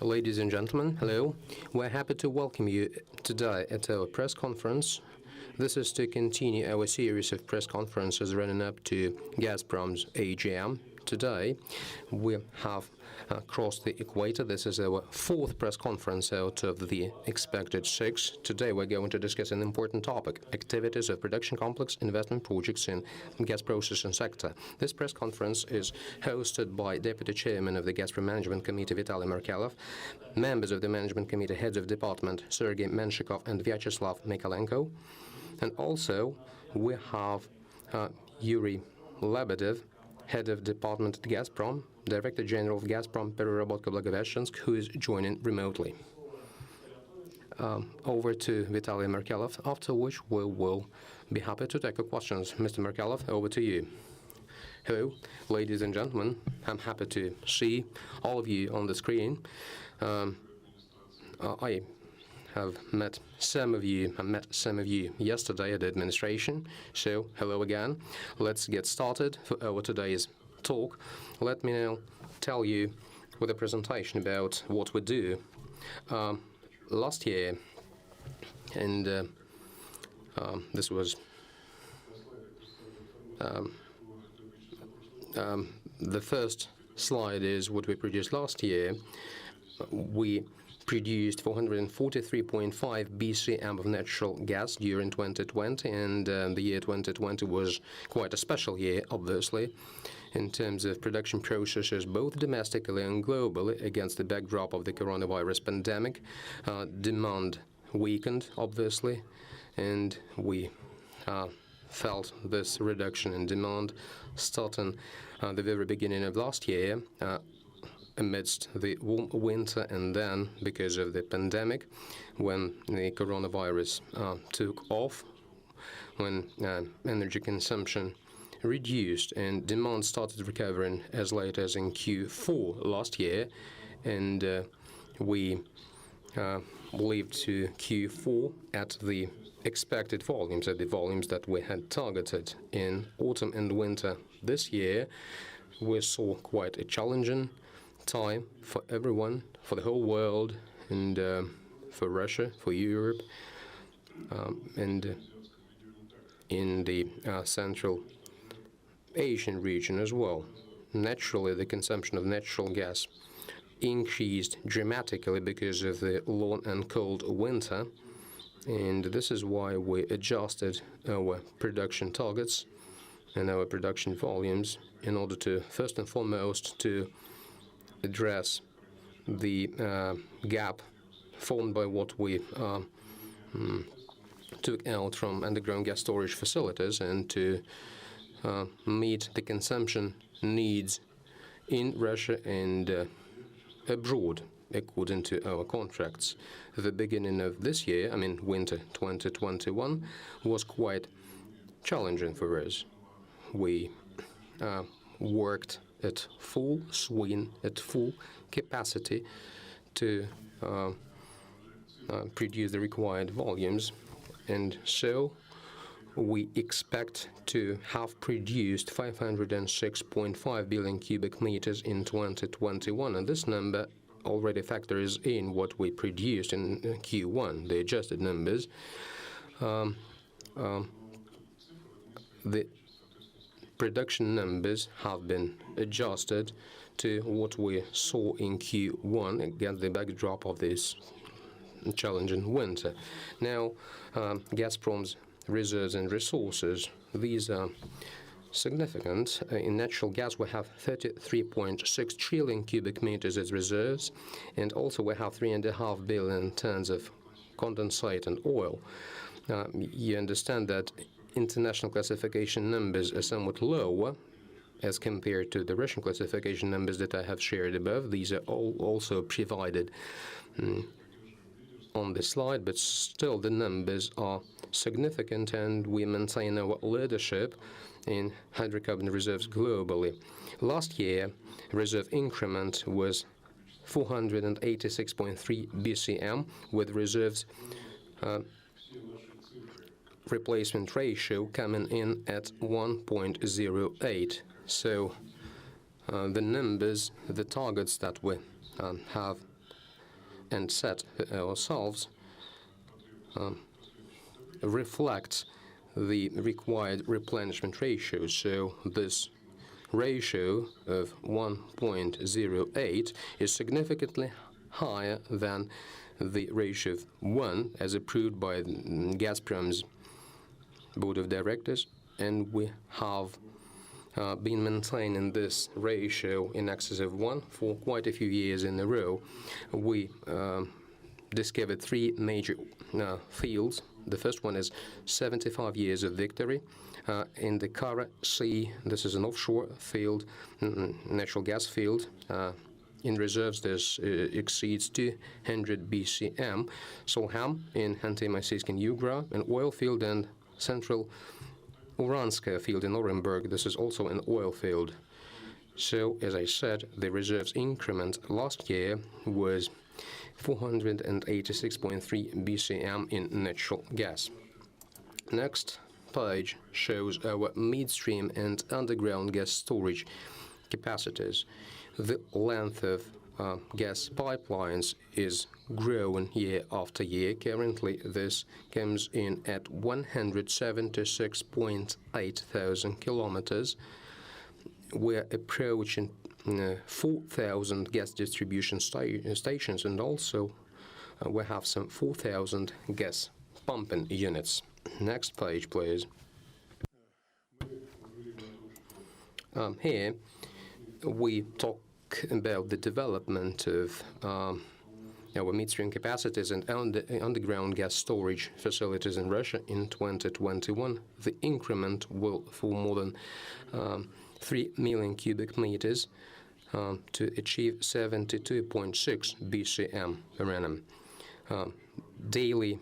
Ladies and gentlemen, hello. We're happy to welcome you today at our press conference. This is to continue our series of press conferences running up to Gazprom's AGM. Today, we have crossed the equator. This is our fourth press conference out of the expected 6. Today, we're going to discuss an important topic: activities of production complex investment projects in gas processing sector. This press conference is hosted by Deputy Chairman of the Gazprom Management Committee, Vitaly Markelov, members of the Management Committee, heads of department, Sergey, Menshikov, and Vyacheslav, Mikhalenko. And also, we have Yury, Lebedev, Head of Department at Gazprom, Director General of Gazprom, Pererabotka, Blagoveshchensk, who is joining remotely. Over to Vitaly Markelov, after which we will be happy to take your questions. Mr. Markelov, over to you. Hello, ladies and gentlemen. I'm happy to see all of you on the screen. I have met some of you. I met some of you yesterday at the administration. So, hello again. Let's get started for our today's talk. Let me now tell you with a presentation about what we do. Last year, and this was the first slide is what we produced last year. We produced 443.5 BCM of natural gas during 2020, and the year 2020 was quite a special year, obviously, in terms of production processes, both domestically and globally, against the backdrop of the coronavirus pandemic. Demand weakened, obviously, and we felt this reduction in demand starting the very beginning of last year, amidst the warm winter, and then because of the pandemic, when the coronavirus took off, when energy consumption reduced and demand started recovering as late as in Q4 last year, and we lived to Q4 at the expected volumes, at the volumes that we had targeted in autumn and winter this year. We saw quite a challenging time for everyone, for the whole world, and for Russia, for Europe, and in the Central Asian region as well. Naturally, the consumption of natural gas increased dramatically because of the long and cold winter, and this is why we adjusted our production targets and our production volumes in order to, first and foremost, to address the gap formed by what we took out from underground gas storage facilities, and to meet the consumption needs in Russia and abroad, according to our contracts. The beginning of this year, I mean winter 2021, was quite challenging for us. We worked at full swing, at full capacity to produce the required volumes, and so we expect to have produced 506.5 billion cubic meters in 2021, and this number already factors in what we produced in Q1, the adjusted numbers. The production numbers have been adjusted to what we saw in Q1 against the backdrop of this challenging winter. Now, Gazprom's reserves and resources, these are significant. In natural gas, we have 33.6 trillion cubic meters as reserves, and also we have 3.5 billion tons of condensate and oil. You understand that international classification numbers are somewhat lower as compared to the Russian classification numbers that I have shared above. These are all also provided on the slide, but still the numbers are significant, and we maintain our leadership in hydrocarbon reserves globally. Last year, reserve increment was 486.3 BCM, with reserves replacement ratio coming in at 1.08. So the numbers, the targets that we have and set ourselves reflects the required replenishment ratio. So this ratio of 1.08 is significantly higher than the ratio of 1 as approved by Gazprom's board of directors, and we have been maintaining this ratio in excess of 1 for quite a few years in a row. We discovered 3 major fields. The first one is 75 years of victory in the Kara Sea. This is an offshore field, natural gas field. In reserves, this exceeds 200 BCM. Solham in Khanty-Mansiysk Yugra, an oil field, and Central Uranska field in Orenburg. This is also an oil field. So, as I said, the reserves increment last year was 486.3 BCM in natural gas. Next page shows our midstream and underground gas storage capacities. The length of gas pipelines is growing year after year. Currently, this comes in at 176.8 thousand kilometers. We're approaching 4,000 gas distribution stations, and also we have some 4,000 gas pumping units. Next page, please. Here we talk about the development of our midstream capacities and underground gas storage facilities in Russia in 2021. The increment will fall more than 3 million cubic meters to achieve 72.6 BCM per annum. Daily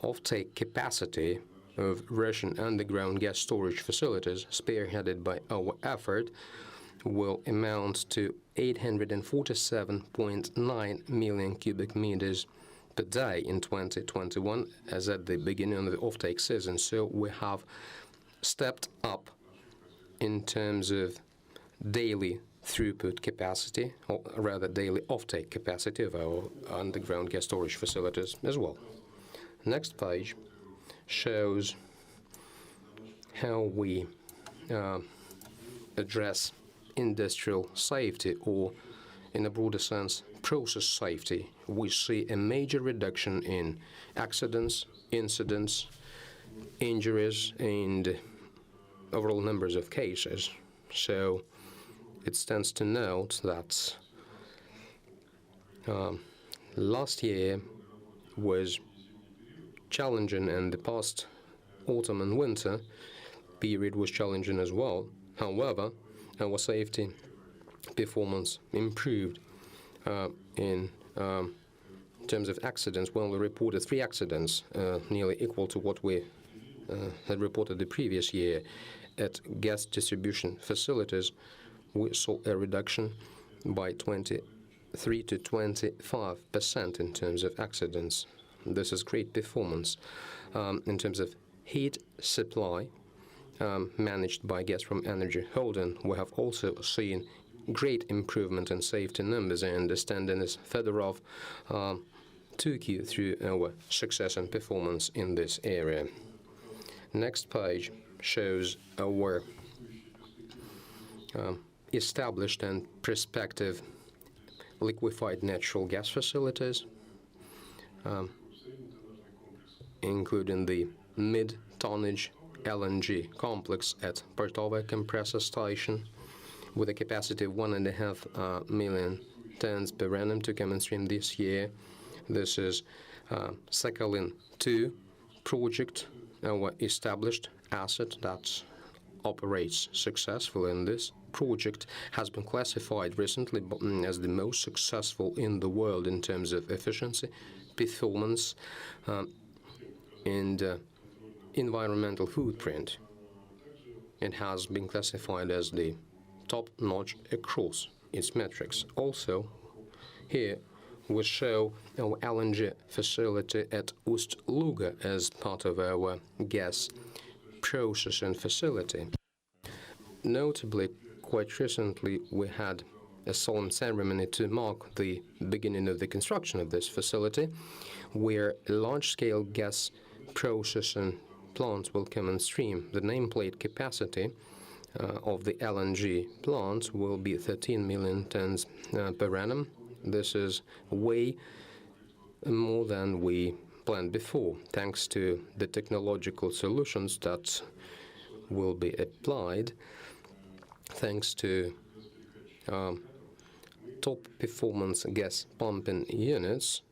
offtake capacity of Russian underground gas storage facilities, spearheaded by our effort, will amount to 847.9 million cubic meters per day in 2021, as at the beginning of the offtake season. So we have stepped up in terms of daily throughput capacity, or rather daily offtake capacity of our underground gas storage facilities as well. Next page shows how we address industrial safety, or in a broader sense, process safety. We see a major reduction in accidents, incidents, injuries, and overall numbers of cases. So it stands to note that last year was challenging, and the past autumn and winter period was challenging as well. However, our safety performance improved in terms of accidents. Well, we reported 3 accidents, nearly equal to what we had reported the previous year. At gas distribution facilities, we saw a reduction by 23 to 25% in terms of accidents. This is great performance. In terms of heat supply, managed by Gazprom Energy Holding, we have also seen great improvement in safety numbers. I understand Dennis Fedorov took you through our success and performance in this area. Next page shows our established and prospective liquefied natural gas facilities, including the mid-tonnage LNG complex at Portova compressor station, with a capacity of 1.5 million tons per annum to come on stream this year. This is Sakhalin 2 project, our established asset that operates successfully, and this project has been classified recently as the most successful in the world in terms of efficiency, performance, and environmental footprint. It has been classified as the top-notch across its metrics. Also, here we show our LNG facility at Ustluga as part of our gas processing facility. Notably, quite recently we had a solemn ceremony to mark the beginning of the construction of this facility, where large-scale gas processing plants will come on stream. The nameplate capacity of the LNG plants will be 13 million tons per annum. This is way more than we planned before, thanks to the technological solutions that will be applied, thanks to top performance gas pumping units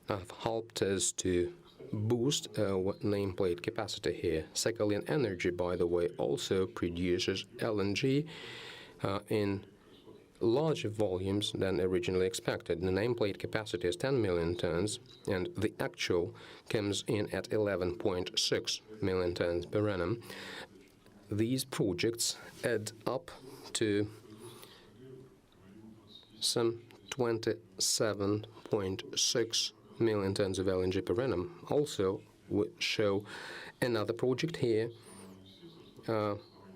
have helped us to boost our nameplate capacity here. Sakhalin Energy, by the way, also produces LNG in larger volumes than originally expected. The nameplate capacity is 10 million tons, and the actual comes in at 11.6 million tons per annum. These projects add up to some 27.6 million tons of LNG per annum. Also, we show another project here.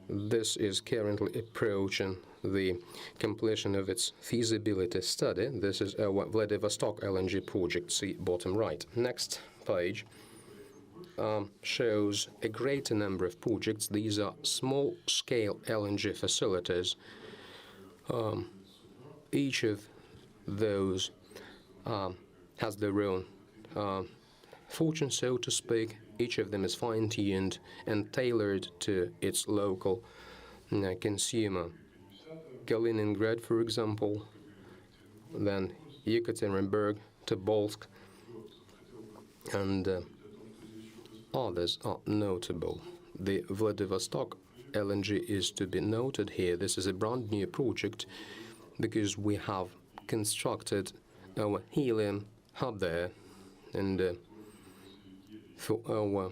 This is currently approaching the completion of its feasibility study. This is our Vladivostok LNG project, see bottom right. Next page shows a greater number of projects. These are small-scale LNG facilities. Each of those has their own fortune, so to speak. Each of them is fine-tuned and tailored to its local consumer. Kaliningrad, for example, then Yekaterinburg, Tobolsk, and others are notable. The Vladivostok LNG is to be noted here. This is a brand new project because we have constructed our Helium Hub there, and for our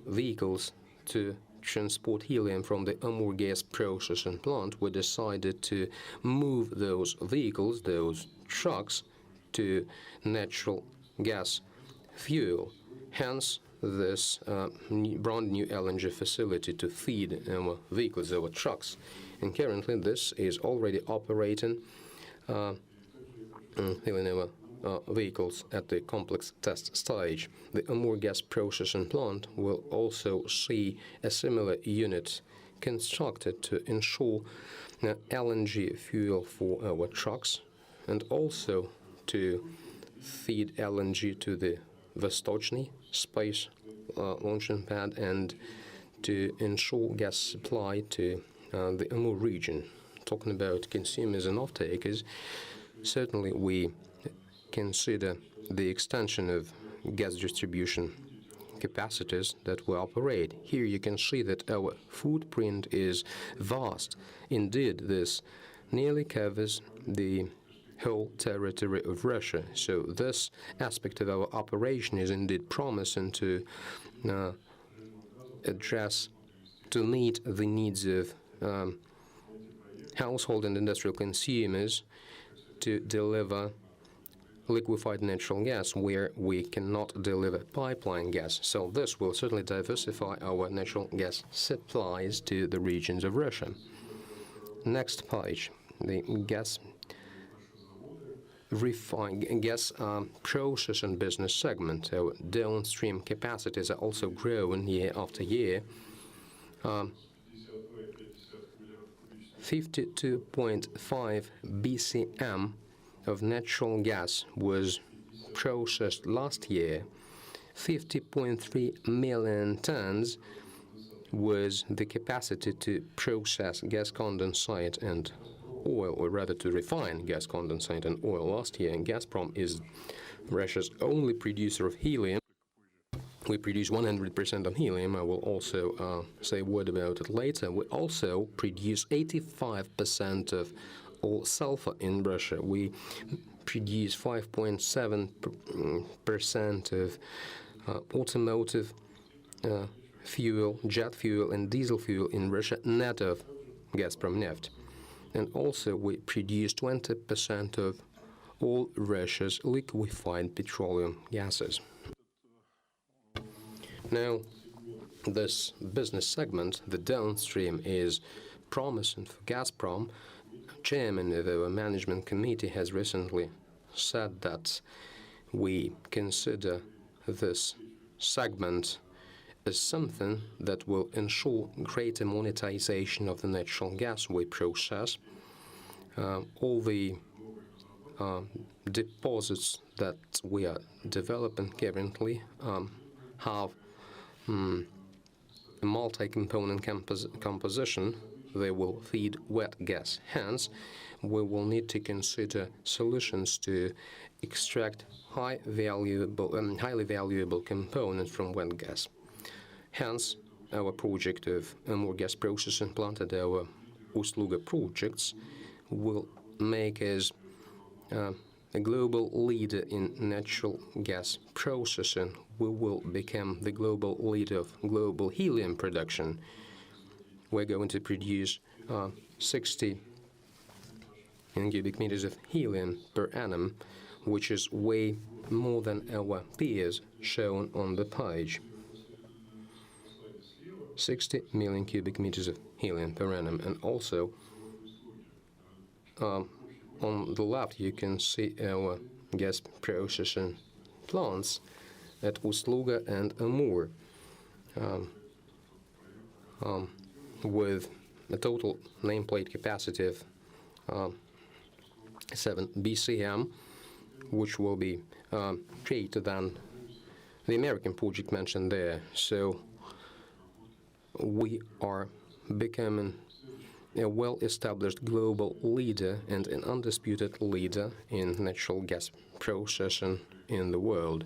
vehicles to transport helium from the Amur gas processing plant, we decided to move those vehicles, those trucks, to natural gas fuel. Hence, this brand new LNG facility to feed our vehicles, our trucks. And currently, this is already operating filling our vehicles at the complex test stage. The Amur gas processing plant will also see a similar unit constructed to ensure LNG fuel for our trucks, and also to feed LNG to the Vostochny space launching pad, and to ensure gas supply to the Amur region. Talking about consumers and off-takers, certainly we consider the extension of gas distribution capacities that we operate. Here you can see that our footprint is vast. Indeed, this nearly covers the whole territory of Russia. So this aspect of our operation is indeed promising to meet the needs of household and industrial consumers, to deliver liquefied natural gas where we cannot deliver pipeline gas. So this will certainly diversify our natural gas supplies to the regions of Russia. Next page, the gas processing business segment. Our downstream capacities are also growing year after year. 52.5 BCM of natural gas was processed last year. 50.3 million tons was the capacity to process gas condensate and oil, or rather to refine gas condensate and oil last year. And Gazprom is Russia's only producer of helium. We produce 100% of helium. I will also say a word about it later. We also produce 85% of all sulfur in Russia. We produce 5.7% of automotive fuel, jet fuel, and diesel fuel in Russia, net of Gazprom neft. And also we produce 20% of all Russia's liquefied petroleum gases. Now, this business segment, the downstream, is promising for Gazprom chairman of our management committee has recently said that we consider this segment as something that will ensure greater monetization of the natural gas we process. All the deposits that we are developing currently have a multi-component composition. They will feed wet gas. Hence, we will need to consider solutions to extract highly valuable components from wet gas. Hence, our project of Amur gas processing plant and our Ustluga projects will make us a global leader in natural gas processing. We will become the global leader of global helium production. We're going to produce 60 cubic meters of helium per annum, which is way more than our peers shown on the page. 60 million cubic meters of helium per annum. And also, on the left, you can see our gas processing plants at Ustluga and Amur, with a total nameplate capacity of 7 BCM, which will be greater than the American project mentioned there. So we are becoming a well-established global leader and an undisputed leader in natural gas processing in the world.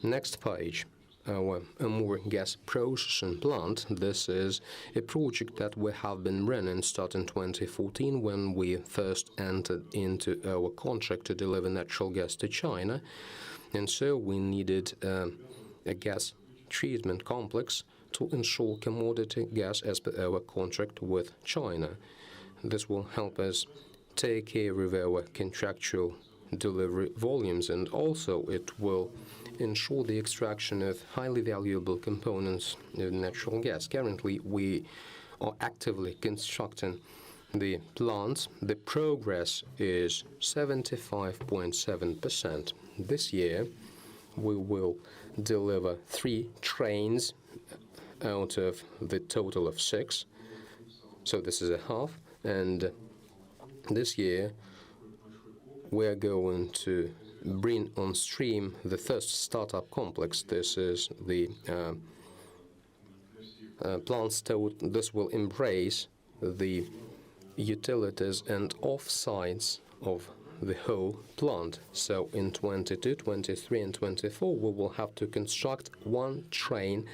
Next page, our Amur gas processing plant. This is a project that we have been running starting 2014 when we first entered into our contract to deliver natural gas to China. And so we needed a gas treatment complex to ensure commodity gas as per our contract with China. This will help us take care of our contractual delivery volumes, and also it will ensure the extraction of highly valuable components of natural gas. Currently, we are actively constructing the plants. The progress is 75.7%. This year, we will deliver 3 trains out of the total of 6. So this is a half. And this year, we're going to bring on stream the first startup complex. This is the plants. This will embrace the utilities and off-sites of the whole plant. So in 22, 23, and 24, we will have to construct 1 train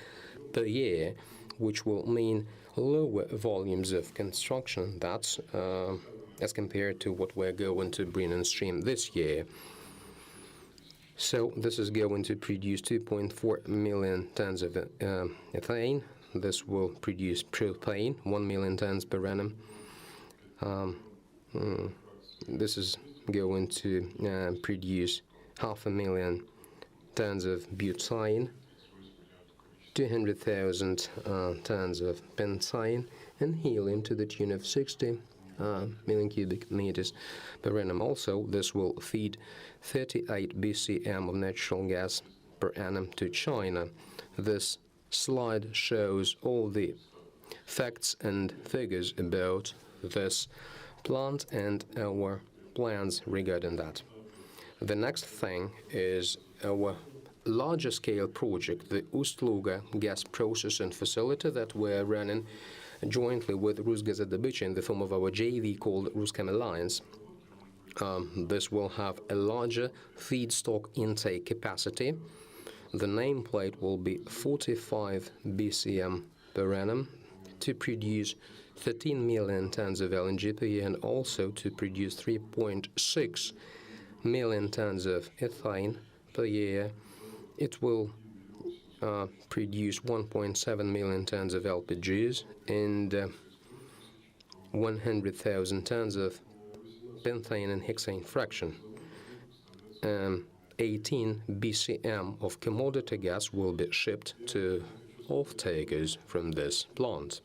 per year, which will mean lower volumes of construction. That's as compared to what we're going to bring on stream this year. So this is going to produce 2.4 million tons of ethane. This will produce propane, 1 million tons per annum. This is going to produce 500,000 tons of butane, 200,000 tons of benzene, and helium to the tune of 60 million cubic meters per annum. Also, this will feed 38 BCM of natural gas per annum to China. This slide shows all the facts and figures about this plant and our plans regarding that. The next thing is our larger scale project, the Ustluga Gas Processing facility that we're running jointly with Rusgazadobыча in the form of our JV called Ruschem Alliance. This will have a larger feedstock intake capacity. The nameplate will be 45 BCM per annum to produce 13 million tons of LNG per year, and also to produce 3.6 million tons of ethane per year. It will produce 1.7 million tons of LPGs and 100,000 tons of benzene and hexane fraction. 18 BCM of commodity gas will be shipped to off-takers from this plant.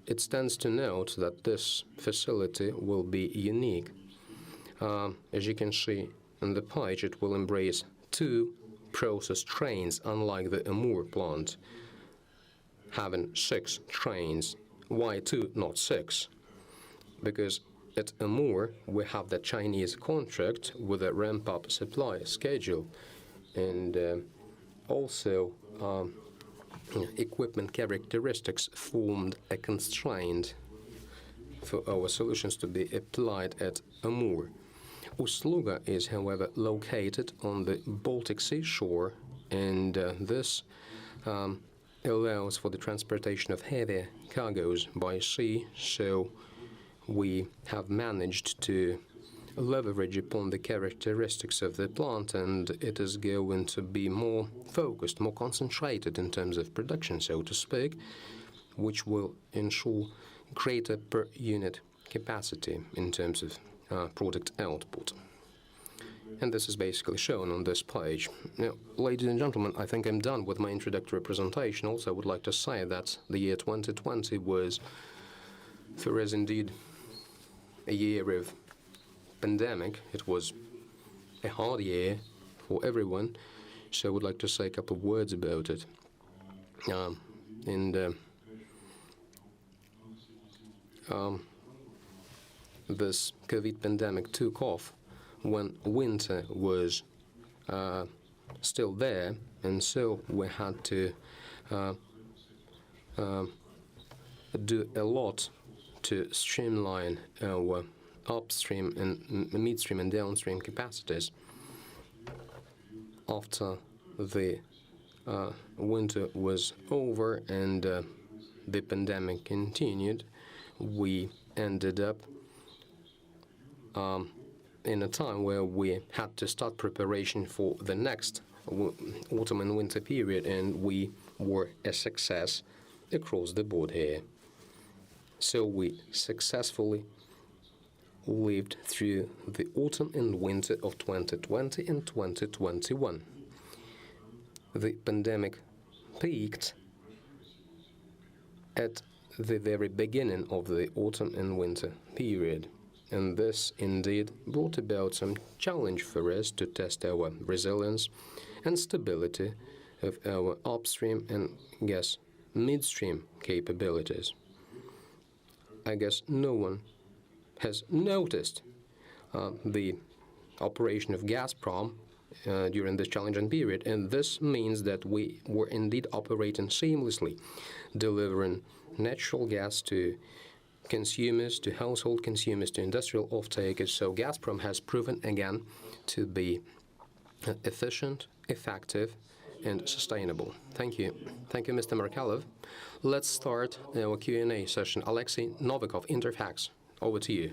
it stands to note that this facility will be unique. As you can see on the page, it will embrace 2 process trains, unlike the Amur plant, having 6 trains. Why 2, not 6? Because at Amur, we have the Chinese contract with a ramp-up supply schedule, and also equipment characteristics formed a constraint for our solutions to be applied at Amur. Ustluga is, however, located on the Baltic Sea shore, and this allows for the transportation of heavy cargoes by sea, so we have managed to leverage upon the characteristics of the plant, and it is going to be more focused, more concentrated in terms of production, so to speak, which will ensure greater per unit capacity in terms of product output. And this is basically shown on this page. Now, ladies and gentlemen, I think I'm done with my introductory presentation. Also, I would like to say that the year 2020 was, for us indeed, a year of pandemic. It was a hard year for everyone, so I would like to say a couple of words about it. This COVID pandemic took off when winter was still there, and so we had to do a lot to streamline our upstream and midstream and downstream capacities. After the winter was over and the pandemic continued, we ended up in a time where we had to start preparation for the next autumn and winter period, and we were a success across the board here. So we successfully lived through the autumn and winter of 2020 and 2021. The pandemic peaked at the very beginning of the autumn and winter period, and this indeed brought about some challenge for us to test our resilience and stability of our upstream and gas midstream capabilities. I guess no one has noticed the operation of Gazprom during this challenging period, and this means that we were indeed operating seamlessly, delivering natural gas to consumers, to household consumers, to industrial off-takers. So Gazprom has proven again to be efficient, effective, and sustainable. Thank you. Thank you, Mr. Markelov. Let's start our Q&A session. Alexei Novikov, Interfax, over to you.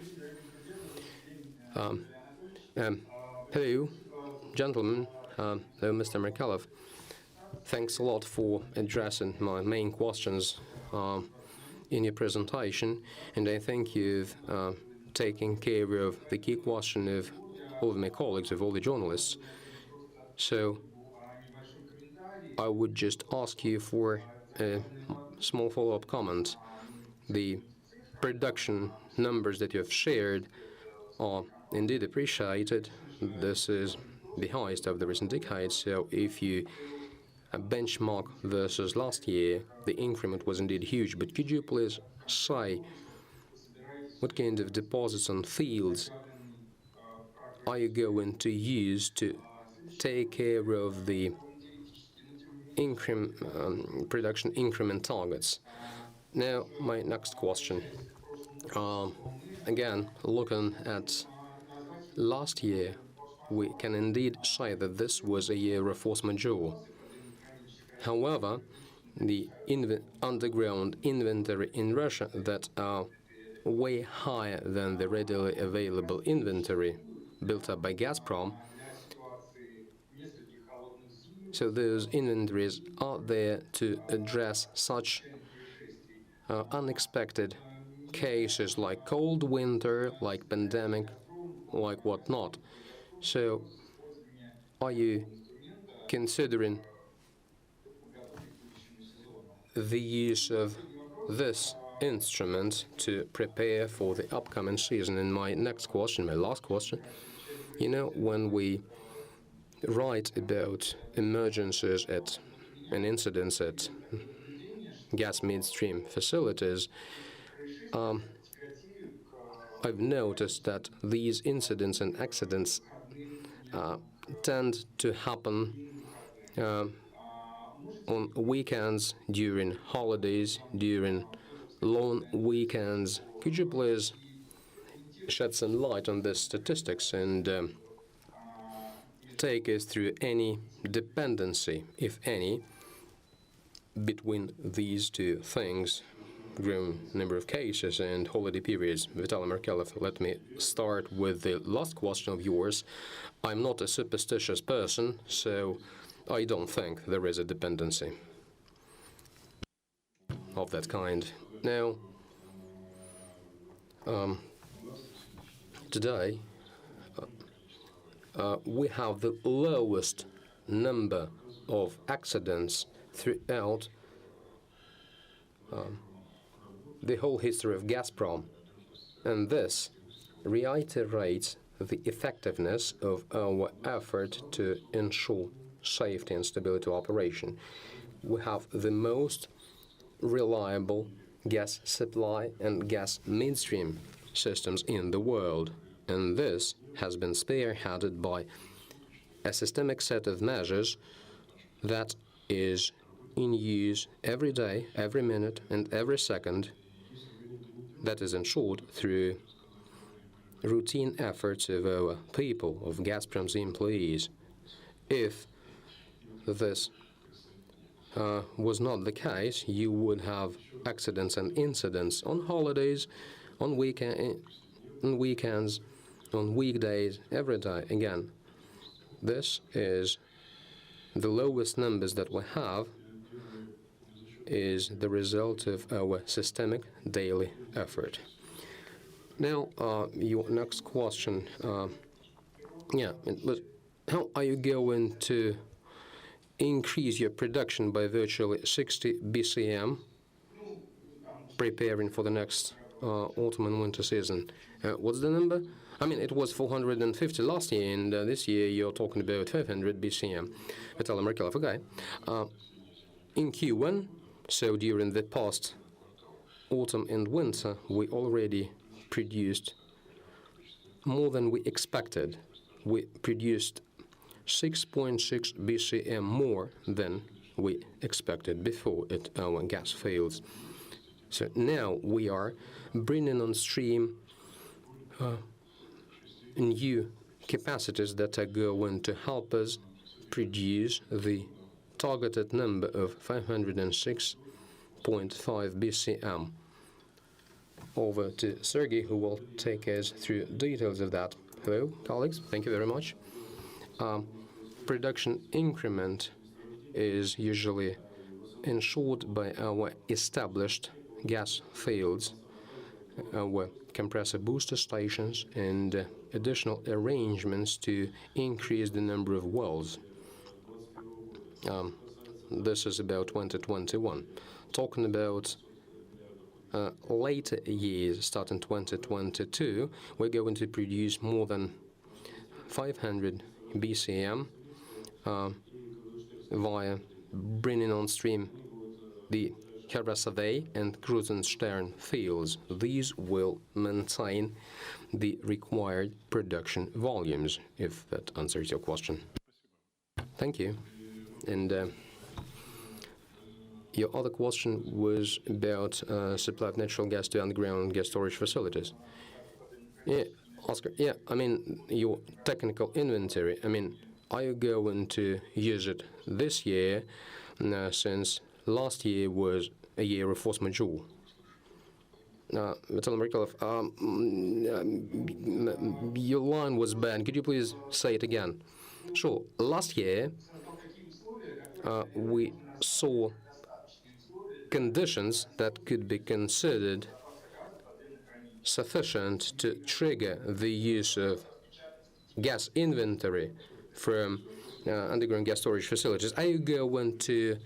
Hello, gentlemen. Hello, Mr. Markelov. Thanks a lot for addressing my main questions in your presentation, and I think you've taken care of the key question of all of my colleagues, of all the journalists. So I would just ask you for a small follow-up comment. The production numbers that you have shared are indeed appreciated. This is the highest of the recent decades, so if you benchmark versus last year, the increment was indeed huge. But could you please say what kind of deposits and fields are you going to use to take care of the production increment targets? Now, my next question. Again, looking at last year, we can indeed say that this was a year of force majeure. However, the underground inventory in Russia that are way higher than the readily available inventory built up by Gazprom. So those inventories are there to address such unexpected cases like cold winter, like pandemic, like whatnot. So are you considering the use of this instrument to prepare for the upcoming season. And my next question, my last question, when we write about emergencies and incidents at gas midstream facilities, I've noticed that these incidents and accidents tend to happen on weekends, during holidays, during long weekends. Could you please shed some light on these statistics and take us through any dependency, if any, between these two things, growing number of cases and holiday periods? Vitaly Markelov, let me start with the last question of yours. I'm not a superstitious person, so I don't think there is a dependency of that kind. Now, today, we have the lowest number of accidents throughout the whole history of Gazprom, and this reiterates the effectiveness of our effort to ensure safety and stability of operation. We have the most reliable gas supply and gas midstream systems in the world, and this has been spearheaded by a systemic set of measures that is in use every day, every minute, and every second, that is ensured through routine efforts of our people, of Gazprom's employees. If this was not the case, you would have accidents and incidents on holidays, on weekends, on weekdays, every day. Again, this is the lowest numbers that we have is the result of our systemic daily effort. Now, your next question, how are you going to increase your production by virtually 60 BCM, preparing for the next autumn and winter season? What's the number? I mean, it was 450 last year, and this year you're talking about 500 BCM. Vitaly Markelov, okay. In Q1, so during the past autumn and winter, we already produced more than we expected. We produced 6.6 BCM more than we expected before at our gas fields. So now we are bringing on stream new capacities that are going to help us produce the targeted number of 506.5 BCM. Over to Sergey, who will take us through details of that. Hello, colleagues. Thank you very much. Production increment is usually ensured by our established gas fields, our compressor booster stations, and additional arrangements to increase the number of wells. This is about 2021. Talking about later years, starting 2022, we're going to produce more than 500 BCM via bringing on stream the Pererabotka and Krusenstern fields. These will maintain the required production volumes, if that answers your question. Thank you. And your other question was about supply of natural gas to underground gas storage facilities. Yeah, Oscar, yeah, I mean, your technical inventory, I mean, are you going to use it this year, since last year was a year of force majeure? Vitaly Markelov, your line was bad. Could you please say it again? Sure. Last year, we saw conditions that could be considered sufficient to trigger the use of gas inventory from underground gas storage facilities. Are you going to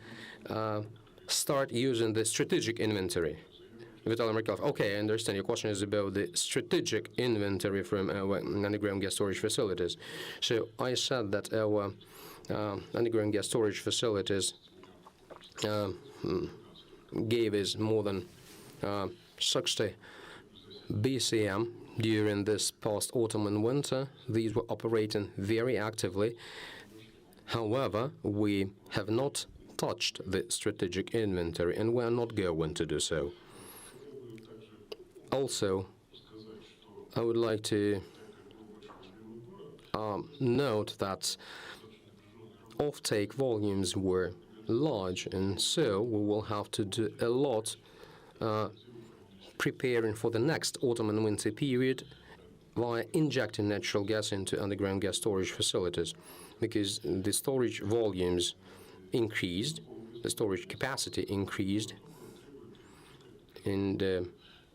start using the strategic inventory? Vitaly Markelov. Okay, I understand. Your question is about the strategic inventory from our underground gas storage facilities. So I said that our underground gas storage facilities gave us more than 60 BCM during this past autumn and winter. These were operating very actively. However, we have not touched the strategic inventory, and we are not going to do so. Also, I would like to note that offtake volumes were large, and so we will have to do a lot preparing for the next autumn and winter period via injecting natural gas into underground gas storage facilities, because the storage volumes increased, the storage capacity increased, and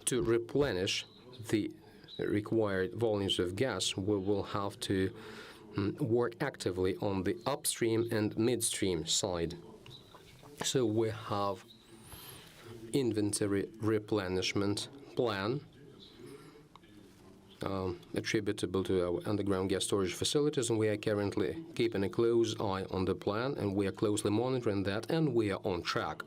to replenish the required volumes of gas, we will have to work actively on the upstream and midstream side. So we have inventory replenishment plan attributable to our underground gas storage facilities, and we are currently keeping a close eye on the plan, and we are closely monitoring that, and we are on track.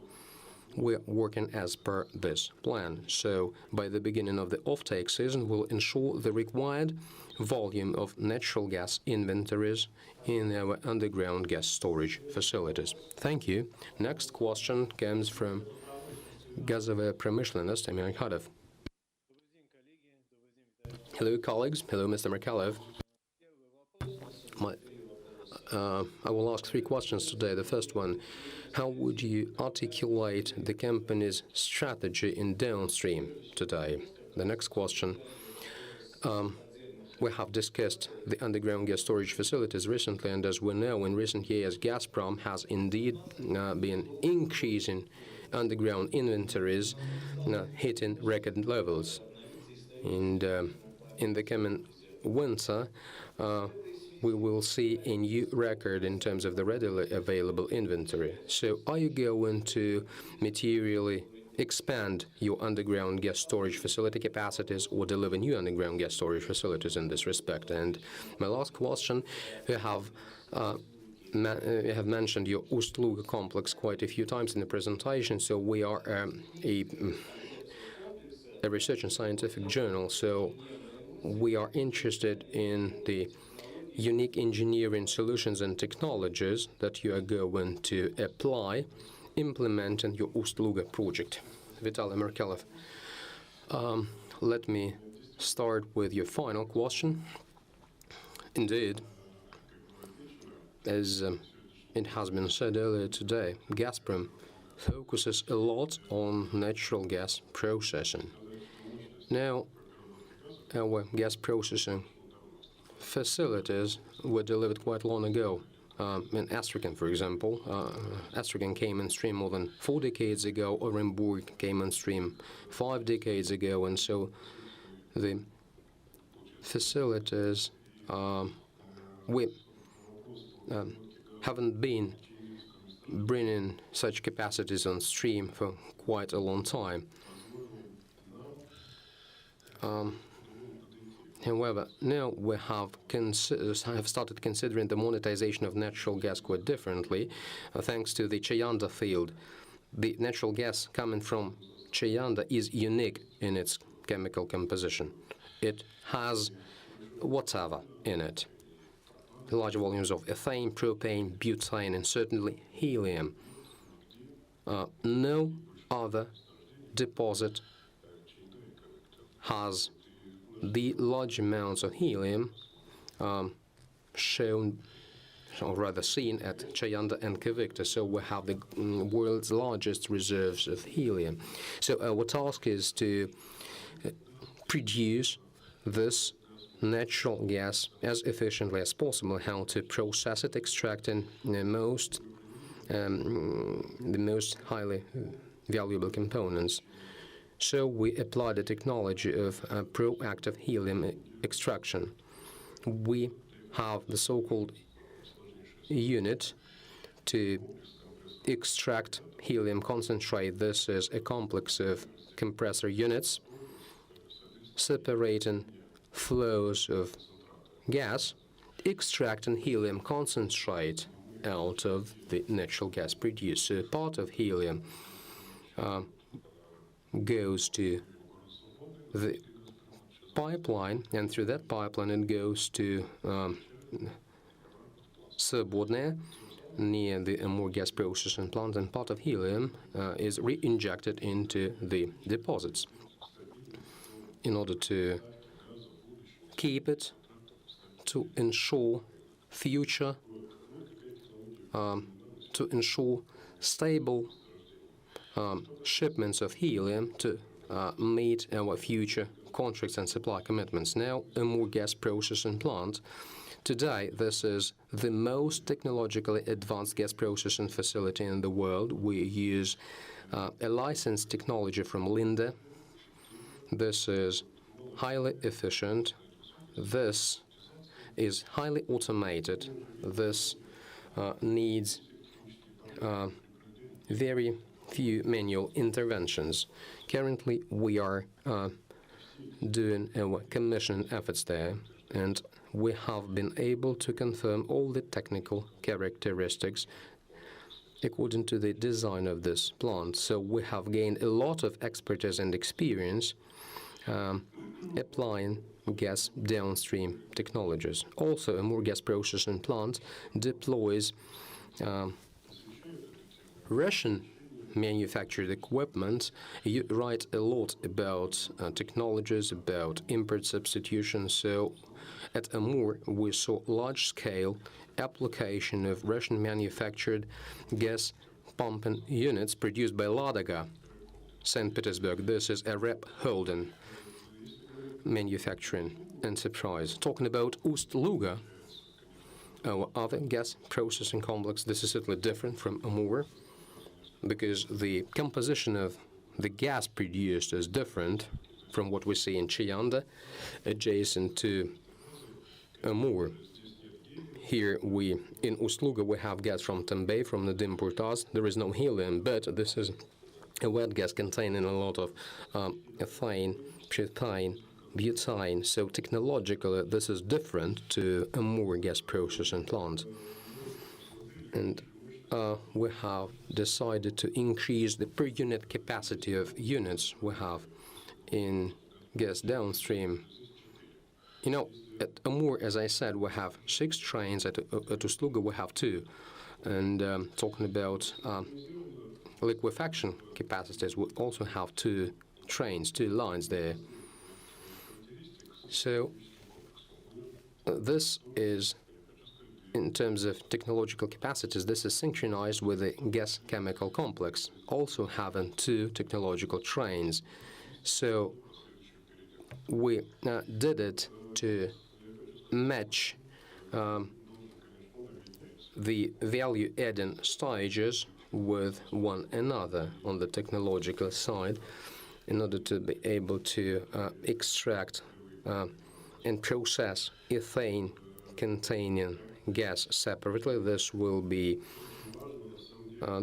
We are working as per this plan. So by the beginning of the offtake season, we'll ensure the required volume of natural gas inventories in our underground gas storage facilities. Thank you. Next question comes from Газовая промышленность, Menshikov. Hello, colleagues. Hello, Mr. Markelov. I will ask 3 questions today. The first one, how would you articulate the company's strategy in downstream today? The next question, we have discussed the underground gas storage facilities recently, and as we know, in recent years, Gazprom has indeed been increasing underground inventories, hitting record levels. And in the coming winter, we will see a new record in terms of the readily available inventory. So are you going to materially expand your underground gas storage facility capacities or deliver new underground gas storage facilities in this respect? And my last question, you have mentioned your Ustluga complex quite a few times in the presentation. So we are a research and scientific journal, so we are interested in the unique engineering solutions and technologies that you are going to apply, implement in your Ustluga project. Vitaly Markelov. Let me start with your final question. Indeed, as it has been said earlier today, Gazprom focuses a lot on natural gas processing. Now, our gas processing facilities were delivered quite long ago. In Astrakhan, for example, Astrakhan came on stream more than 4 decades ago. Orenburg came on stream 5 decades ago, and so the facilities we haven't been bringing such capacities on stream for quite a long time. However, now we have started considering the monetization of natural gas quite differently, thanks to the Chayanda field. The natural gas coming from Chayanda is unique in its chemical composition. It has whatever in it. Large volumes of ethane, propane, butane, and certainly helium. No other deposit has the large amounts of helium shown, or rather seen, at Chayanda and Kavikta. So we have the world's largest reserves of helium. So our task is to produce this natural gas as efficiently as possible, how to process it, extracting the most highly valuable components. So we apply the technology of proactive helium extraction. We have the so-called unit to extract helium concentrate. This is a complex of compressor units separating flows of gas, extracting helium concentrate out of the natural gas produced. So part of helium goes to the pipeline, and through that pipeline it goes to Subvodnaya, near the Amur gas processing plant, and part of helium is re-injected into the deposits in order to keep it, to ensure future, to ensure stable shipments of helium to meet our future contracts and supply commitments. Now, Amur gas processing plant. Today, this is the most technologically advanced gas processing facility in the world. We use a licensed technology from Linde. This is highly efficient. This is highly automated. This needs very few manual interventions. Currently, we are doing our commissioning efforts there, and we have been able to confirm all the technical characteristics according to the design of this plant. So we have gained a lot of expertise and experience applying gas downstream technologies. Also, a more gas processing plant deploys Russian manufactured equipment. You write a lot about technologies, about import substitution. So at Amur, we saw large-scale application of Russian-manufactured gas pumping units produced by Ladega, St. Petersburg. This is a Rep Holden manufacturing enterprise. Talking about Ustluga, our other gas processing complex, this is certainly different from Amur, because the composition of the gas produced is different from what we see in Chiyanda, adjacent to Amur. Here in Ustluga, we have gas from Tambay, from the Dimportaz. There is no helium, but this is a wet gas containing a lot of ethane, propane, butane. So technologically, this is different to Amur gas processing plant. And we have decided to increase the per unit capacity of units we have in gas downstream. You know, at Amur, as I said, we have 6 trains. At Ustluga, we have 2. And talking about liquefaction capacities, we also have 2 trains, 2 lines there. So this is, in terms of technological capacities, this is synchronized with the gas chemical complex, also having 2 technological trains. So we did it to match the value-adding stages with one another on the technological side, in order to be able to extract and process ethane-containing gas separately. This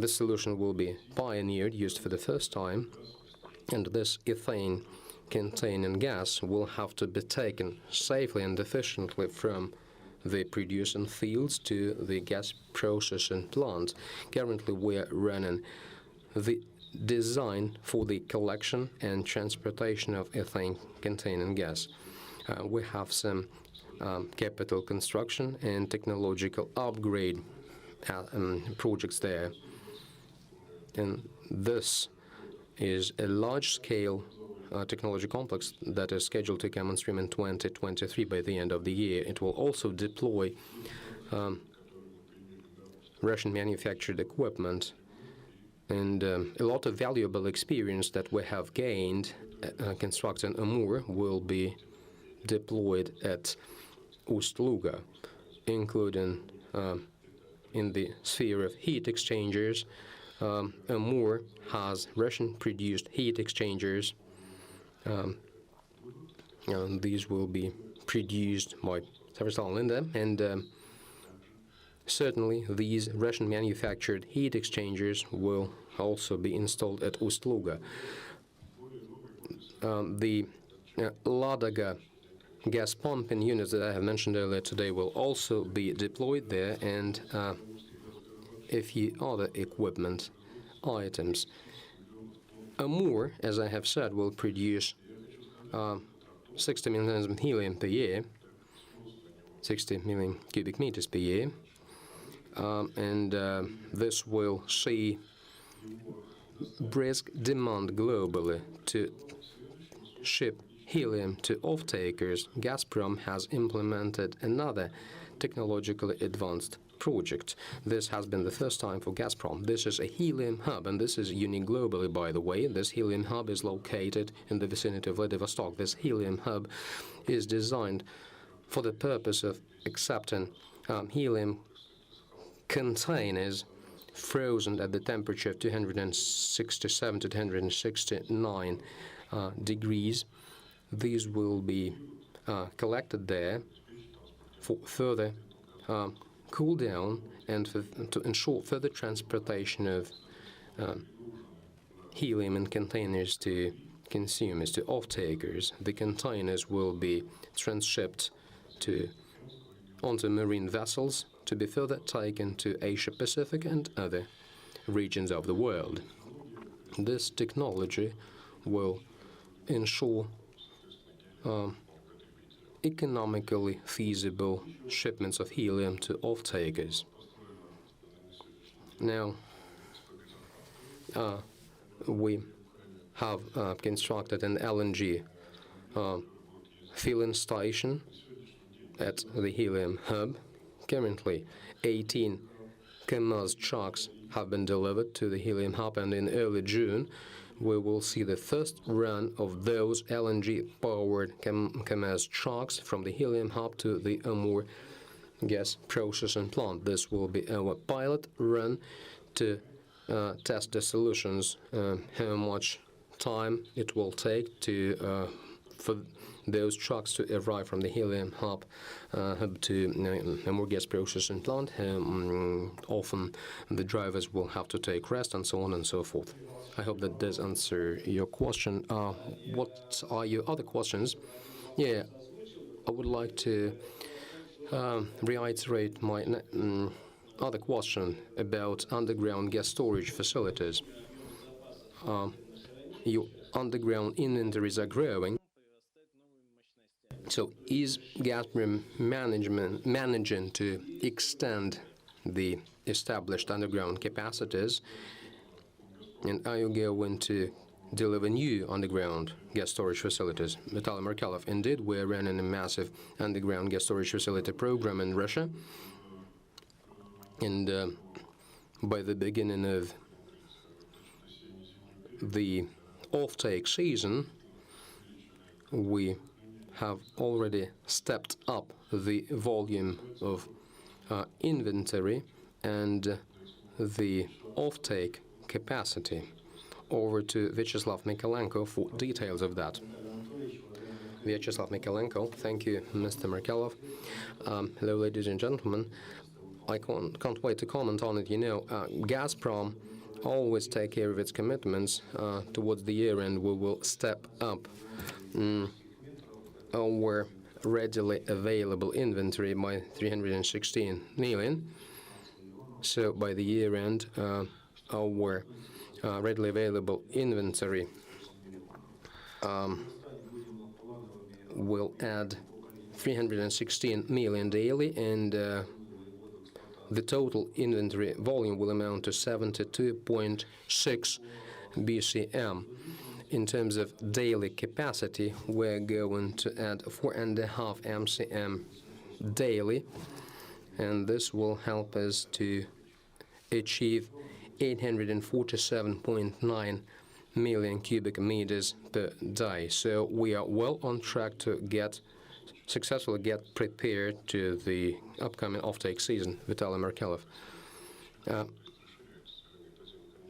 solution will be pioneered, used for the first time, and this ethane-containing gas will have to be taken safely and efficiently from the producing fields to the gas processing plant. Currently, we are running the design for the collection and transportation of ethane-containing gas. We have some capital construction and technological upgrade projects there. And this is a large-scale technology complex that is scheduled to come on stream in 2023 by the end of the year. It will also deploy Russian-manufactured equipment, and a lot of valuable experience that we have gained constructing Amur will be deployed at Ustluga, including in the sphere of heat exchangers. Amur has Russian-produced heat exchangers. These will be produced by Severstal Linde, and Certainly, these Russian-manufactured heat exchangers will also be installed at Ustluga. The Ustluga gas pumping units that I have mentioned earlier today will also be deployed there, and a few other equipment items. Amur, as I have said, will produce 60 million tons of helium per year, 60 million cubic meters per year, and this will see brisk demand globally to ship helium to off-takers. Gazprom has implemented another technologically advanced project. This has been the first time for Gazprom. This is a helium hub, and this is unique globally, by the way. This helium hub is located in the vicinity of Vladivostok. This helium hub is designed for the purpose of accepting helium containers frozen at the temperature of 267 to 269 degrees. These will be collected there for further cool down and to ensure further transportation of helium in containers to consumers, to off-takers. The containers will be transshipped onto marine vessels to be further taken to Asia-Pacific and other regions of the world. This technology will ensure economically feasible shipments of helium to off-takers. Now, we have constructed an LNG filling station at the Helium Hub. Currently, 18 Kamaz trucks have been delivered to the Helium Hub, and in early June, we will see the first run of those LNG-powered Kamaz trucks from the Helium Hub to the Amur gas processing plant. This will be our pilot run to test the solutions, how much time it will take for those trucks to arrive from the Helium Hub to Amur gas processing plant, how often the drivers will have to take rest, and so on and so forth. I hope that does answer your question. What are your other questions? Yeah, I would like to reiterate my other question about underground gas storage facilities. Your underground inventories are growing. So is Gazprom managing to extend the established underground capacities? And are you going to deliver new underground gas storage facilities? Vitaly Markelov, indeed, we're running a massive underground gas storage facility program in Russia. And by the beginning of the off-take season, we have already stepped up the volume of inventory and the off-take capacity. Over to Vyacheslav Mikhalenko for details of that. Vyacheslav Mikhalenko, thank you, Mr. Markelov. Hello, ladies and gentlemen. I can't wait to comment on it. You know, Gazprom always take care of its commitments. Towards the year end, we will step up our readily available inventory by 316 million. So by the year end, our readily available inventory will add 316 million daily, and the total inventory volume will amount to 72.6 BCM. In terms of daily capacity, we're going to add 4.5 MCM daily, and this will help us to achieve 847.9 million cubic meters per day. So we are well on track to successfully get prepared to the upcoming offtake season. Vitaly Markelov.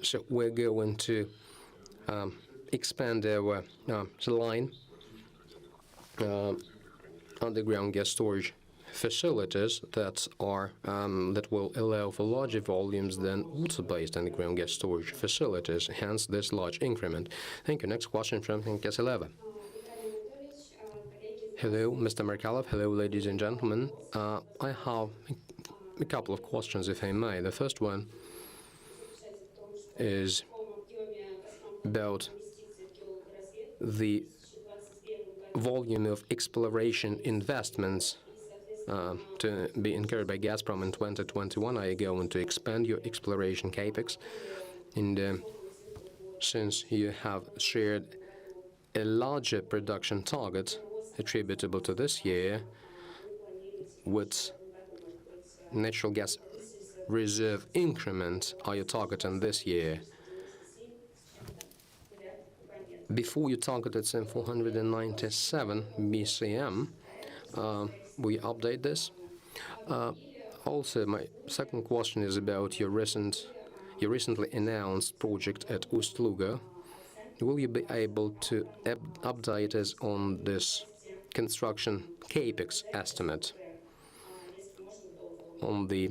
So we're going to expand our line, underground gas storage facilities that will allow for larger volumes than water-based underground gas storage facilities, hence this large increment. Thank you. Next question from Vyacheslav. Hello, Mr. Markelov. Hello, ladies and gentlemen. I have a couple of questions, if I may. The first one is about the volume of exploration investments to be incurred by Gazprom in 2021. Are you going to expand your exploration capex? And since you have shared a larger production target attributable to this year, what natural gas reserve increment are you targeting this year? Before you targeted some 497 BCM, will you update this? Also, my second question is about your recently announced project at Ustluga. Will you be able to update us on this construction capex estimate on the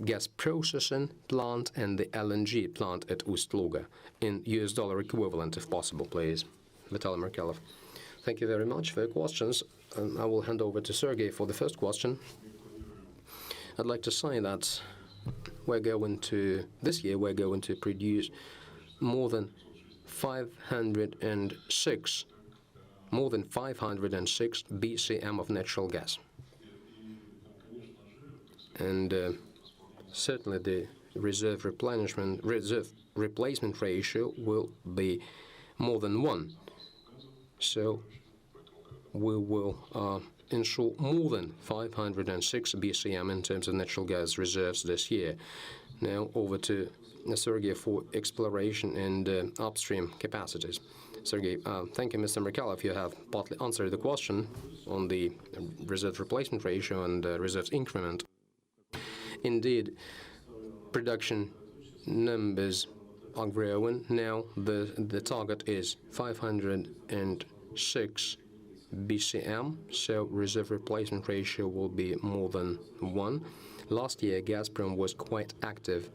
gas processing plant and the LNG plant at Ustluga in US dollar equivalent, if possible, please? Vitaly Markelov. Thank you very much for your questions. I will hand over to Sergey for the first question. I'd like to say that this year we're going to produce more than 506 BCM of natural gas. And certainly the reserve replacement ratio will be more than 1. So we will ensure more than 506 BCM in terms of natural gas reserves this year. Now over to Sergey for exploration and upstream capacities. Sergey, thank you, Mr. Markelov. You have partly answered the question on the reserve replacement ratio and reserves increment. Indeed, production numbers are growing. Now the target is 506 BCM, so reserve replacement ratio will be more than 1. Last year, Gazprom was quite active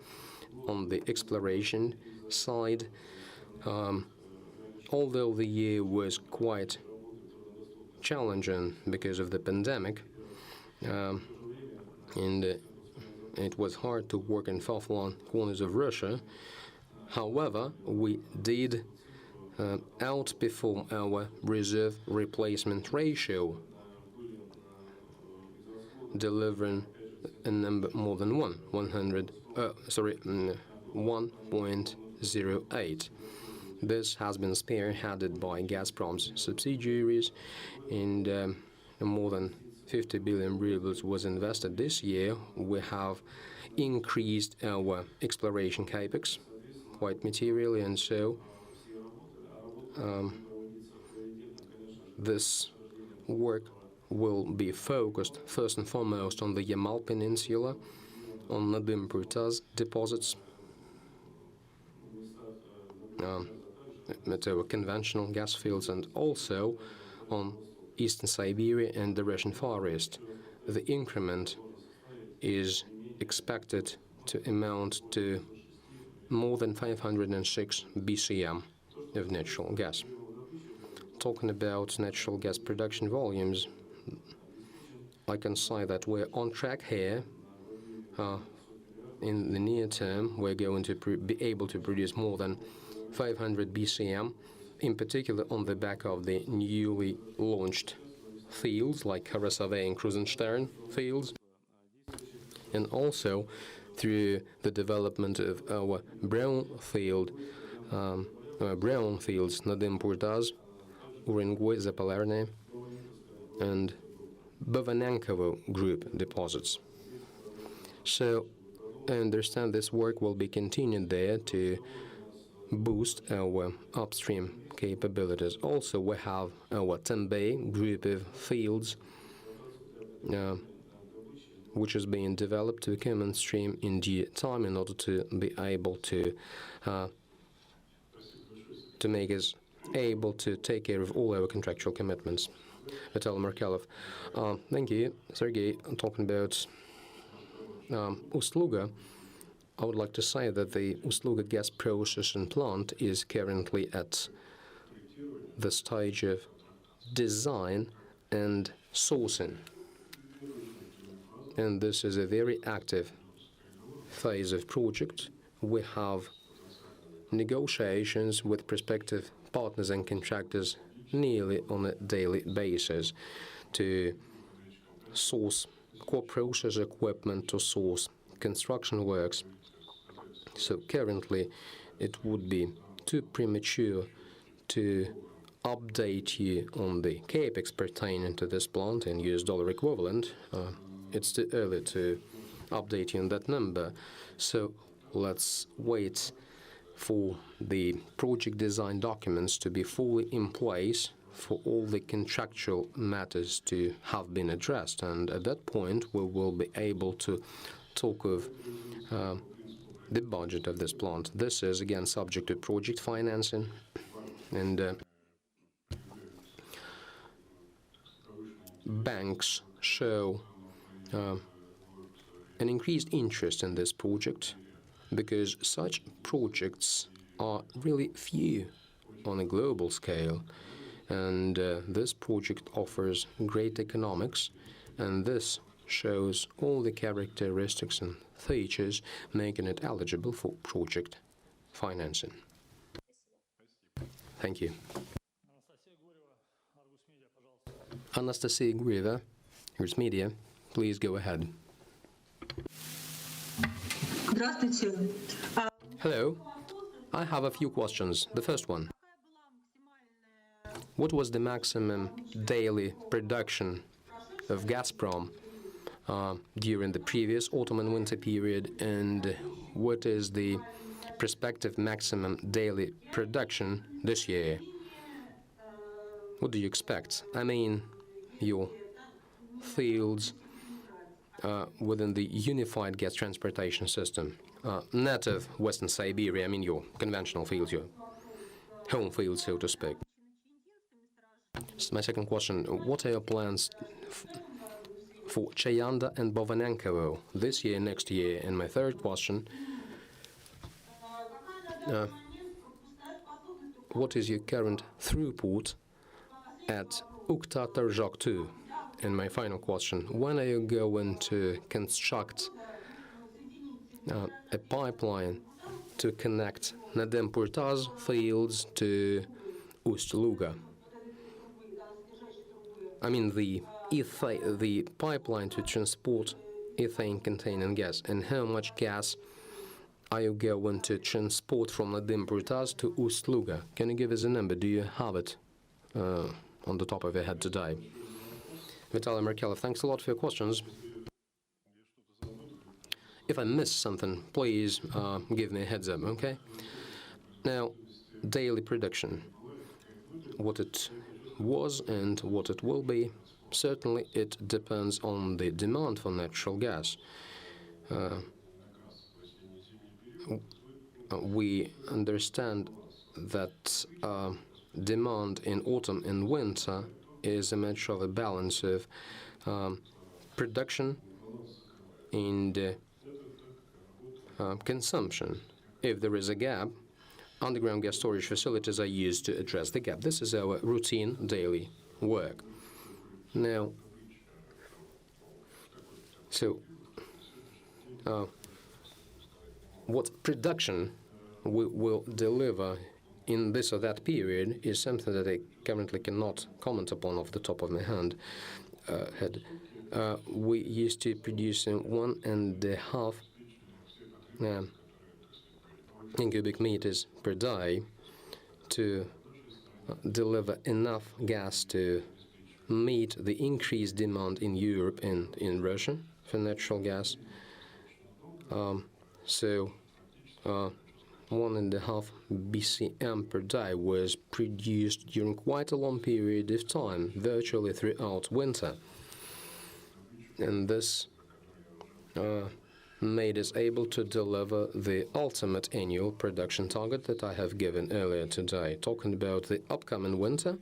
on the exploration side. Although the year was quite challenging because of the pandemic, and it was hard to work in far-flung corners of Russia. However, we did outperform our reserve replacement ratio, delivering a number more than 1.08. This has been spearheaded by Gazprom's subsidiaries, and more than 50 billion rubles was invested this year. We have increased our exploration capex quite materially, and so this work will be focused first and foremost on the Yamal Peninsula, on Nadim Purtaz deposits, at our conventional gas fields, and also on Eastern Siberia and the Russian Far East. The increment is expected to amount to more than 506 BCM of natural gas. Talking about natural gas production volumes, I can say that we're on track here. In the near term, we're going to be able to produce more than 500 BCM, in particular on the back of the newly launched fields like Karasave and Krusenstern fields, and also through the development of our brownfields, Nadim Purtaz, Urengoy, Zapolarny, and Bovanenkovo group deposits. So I understand this work will be continued there to boost our upstream capabilities. Also, we have our Tembey group of fields, which is being developed to come on stream in due time in order to be able to make us able to take care of all our contractual commitments. Vitaly Markelov. Thank you, Sergey. Talking about Ustluga, I would like to say that the Ustluga Gas Processing plant is currently at the stage of design and sourcing. And this is a very active phase of project. We have negotiations with prospective partners and contractors nearly on a daily basis to source core process equipment, to source construction works. So currently it would be too premature to update you on the capex pertaining to this plant in US dollar equivalent. It's too early to update you on that number. So let's wait for the project design documents to be fully in place, for all the contractual matters to have been addressed. And at that point, we will be able to talk of the budget of this plant. This is, again, subject to project financing. And banks show an increased interest in this project, because such projects are really few on a global scale, and this project offers great economics, and this shows all the characteristics and features making it eligible for project financing. Thank you. Anastasia Gureva, Argus Media, please go ahead. Hello. I have a few questions. The first one. What was the maximum daily production of Gazprom during the previous autumn and winter period, and what is the prospective maximum daily production this year? What do you expect? I mean, your fields within the unified gas transportation system, not of Western Siberia, I mean your conventional fields, your home fields, so to speak. My second question, what are your plans for Chayanda and Bovanenkovo this year, next year? And my third question, what is your current throughput at Ukta-Torzhok 2? And my final question, when are you going to construct a pipeline to connect Nadem-Purtaz fields to Ustluga? I mean the pipeline to transport ethane-containing gas, and how much gas are you going to transport from Nadem-Purtaz to Ustluga? Can you give us a number? Do you have it on the top of your head today? Vitaly Markelov, thanks a lot for your questions. If I miss something, please give me a heads up, okay? Now, daily production, what it was and what it will be, certainly it depends on the demand for natural gas. We understand that demand in autumn and winter is a matter of a balance of production and consumption. If there is a gap, underground gas storage facilities are used to address the gap. This is our routine daily work. Now, so what production we will deliver in this or that period is something that I currently cannot comment upon off the top of my head. We used to produce 1.5 in cubic meters per day to deliver enough gas to meet the increased demand in Europe and in Russia for natural gas. So 1.5 BCM per day was produced during quite a long period of time, virtually throughout winter. And this made us able to deliver the ultimate annual production target that I have given earlier today. Talking about the upcoming winter,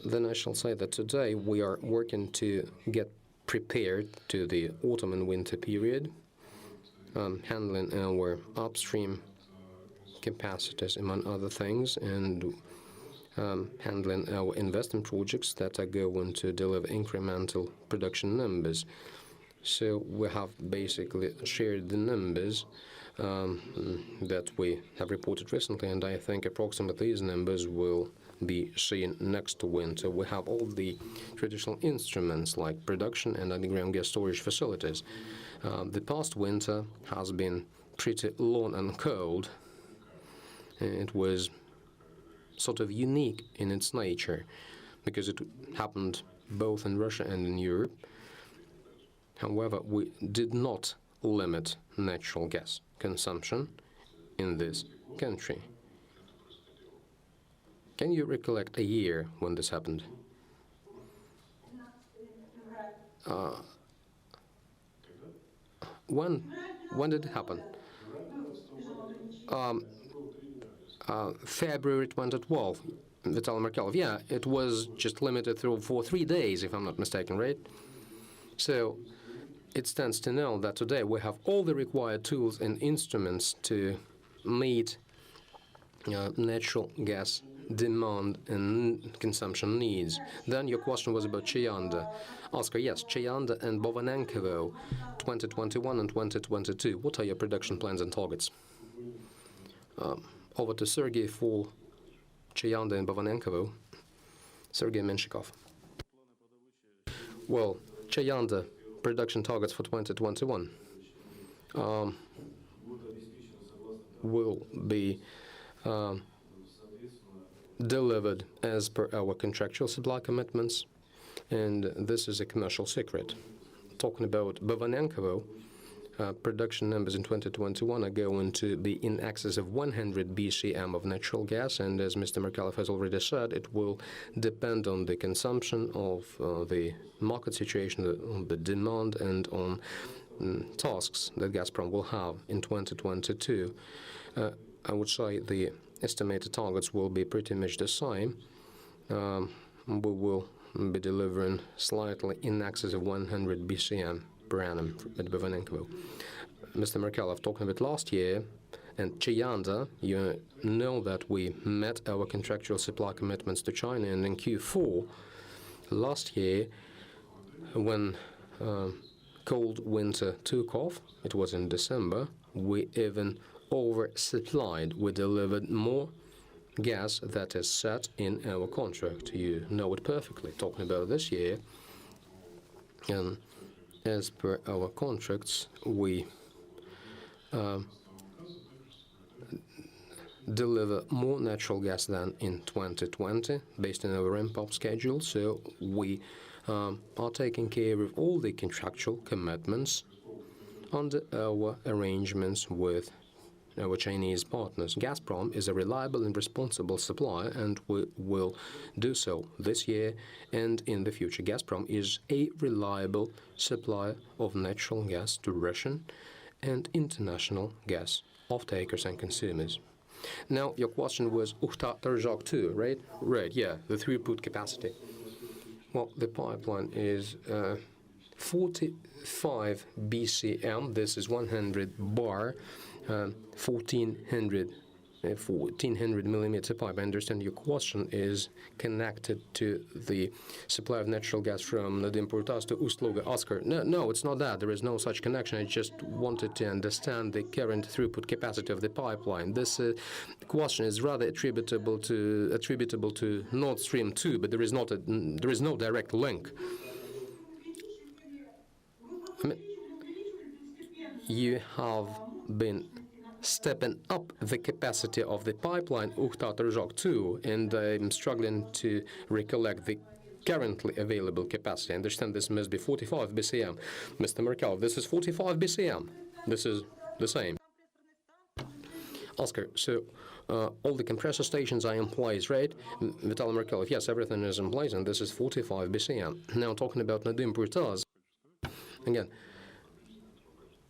Then I shall say that today we are working to get prepared to the autumn and winter period, handling our upstream capacities, among other things, and handling our investment projects that are going to deliver incremental production numbers. So we have basically shared the numbers that we have reported recently, and I think approximately these numbers will be seen next winter. We have all the traditional instruments like production and underground gas storage facilities. The past winter has been pretty long and cold. It was sort of unique in its nature because it happened both in Russia and in Europe. However, we did not limit natural gas consumption in this country. Can you recollect a year when this happened? When did it happen? February 2012, Vitaly Markelov. Yeah, it was just limited for 3 days, if I'm not mistaken, right? So it stands to know that today we have all the required tools and instruments to meet natural gas demand and consumption needs. Then your question was about Cheyanda. Oscar, yes, Cheyanda and Bovanenkovo, 2021 and 2022. What are your production plans and targets? Over to Sergey for Cheyanda and Bovanenkovo. Sergey Menshikov. Well, Cheyanda production targets for 2021 will be delivered as per our contractual supply commitments, and this is a commercial secret. Talking about Bovanenkovo, production numbers in 2021 are going to be in excess of 100 BCM of natural gas, and as Mr. Markelov has already said, it will depend on the consumption of the market situation, on the demand, and on tasks that Gazprom will have in 2022. I would say the estimated targets will be pretty much the same. We will be delivering slightly in excess of 100 BCM per annum at Bovanenkovo. Mr. Markelov, talking about last year, and Cheyanda, you know that we met our contractual supply commitments to China, and in Q4 last year, when cold winter took off, it was in December, we even oversupplied. We delivered more gas that is set in our contract. You know it perfectly. Talking about this year, and as per our contracts, we deliver more natural gas than in 2020 based on our ramp-up schedule. So we are taking care of all the contractual commitments under our arrangements with our Chinese partners. Gazprom is a reliable and responsible supplier, and we will do so this year and in the future. Gazprom is a reliable supplier of natural gas to Russian and international gas off-takers and consumers. Now, your question was Ustluga 2, right? Right, yeah, the throughput capacity. Well, the pipeline is 45 BCM. This is 100 bar. 1400 millimeter pipe. I understand your question is connected to the supply of natural gas from Vladivostok to Ustluga. Oscar, no, it's not that. There is no such connection. I just wanted to understand the current throughput capacity of the pipeline. This question is rather attributable to Nord Stream 2, but there is no direct link. I mean, you have been stepping up the capacity of the pipeline Ustluga 2, and I'm struggling to recollect the currently available capacity. I understand this must be 45 BCM. Mr. Markelov, this is 45 BCM. This is the same. Oscar, so all the compressor stations are in place, right? Vitaly Markelov, yes, everything is in place, and this is 45 BCM. Now, talking about Vladivostok, again,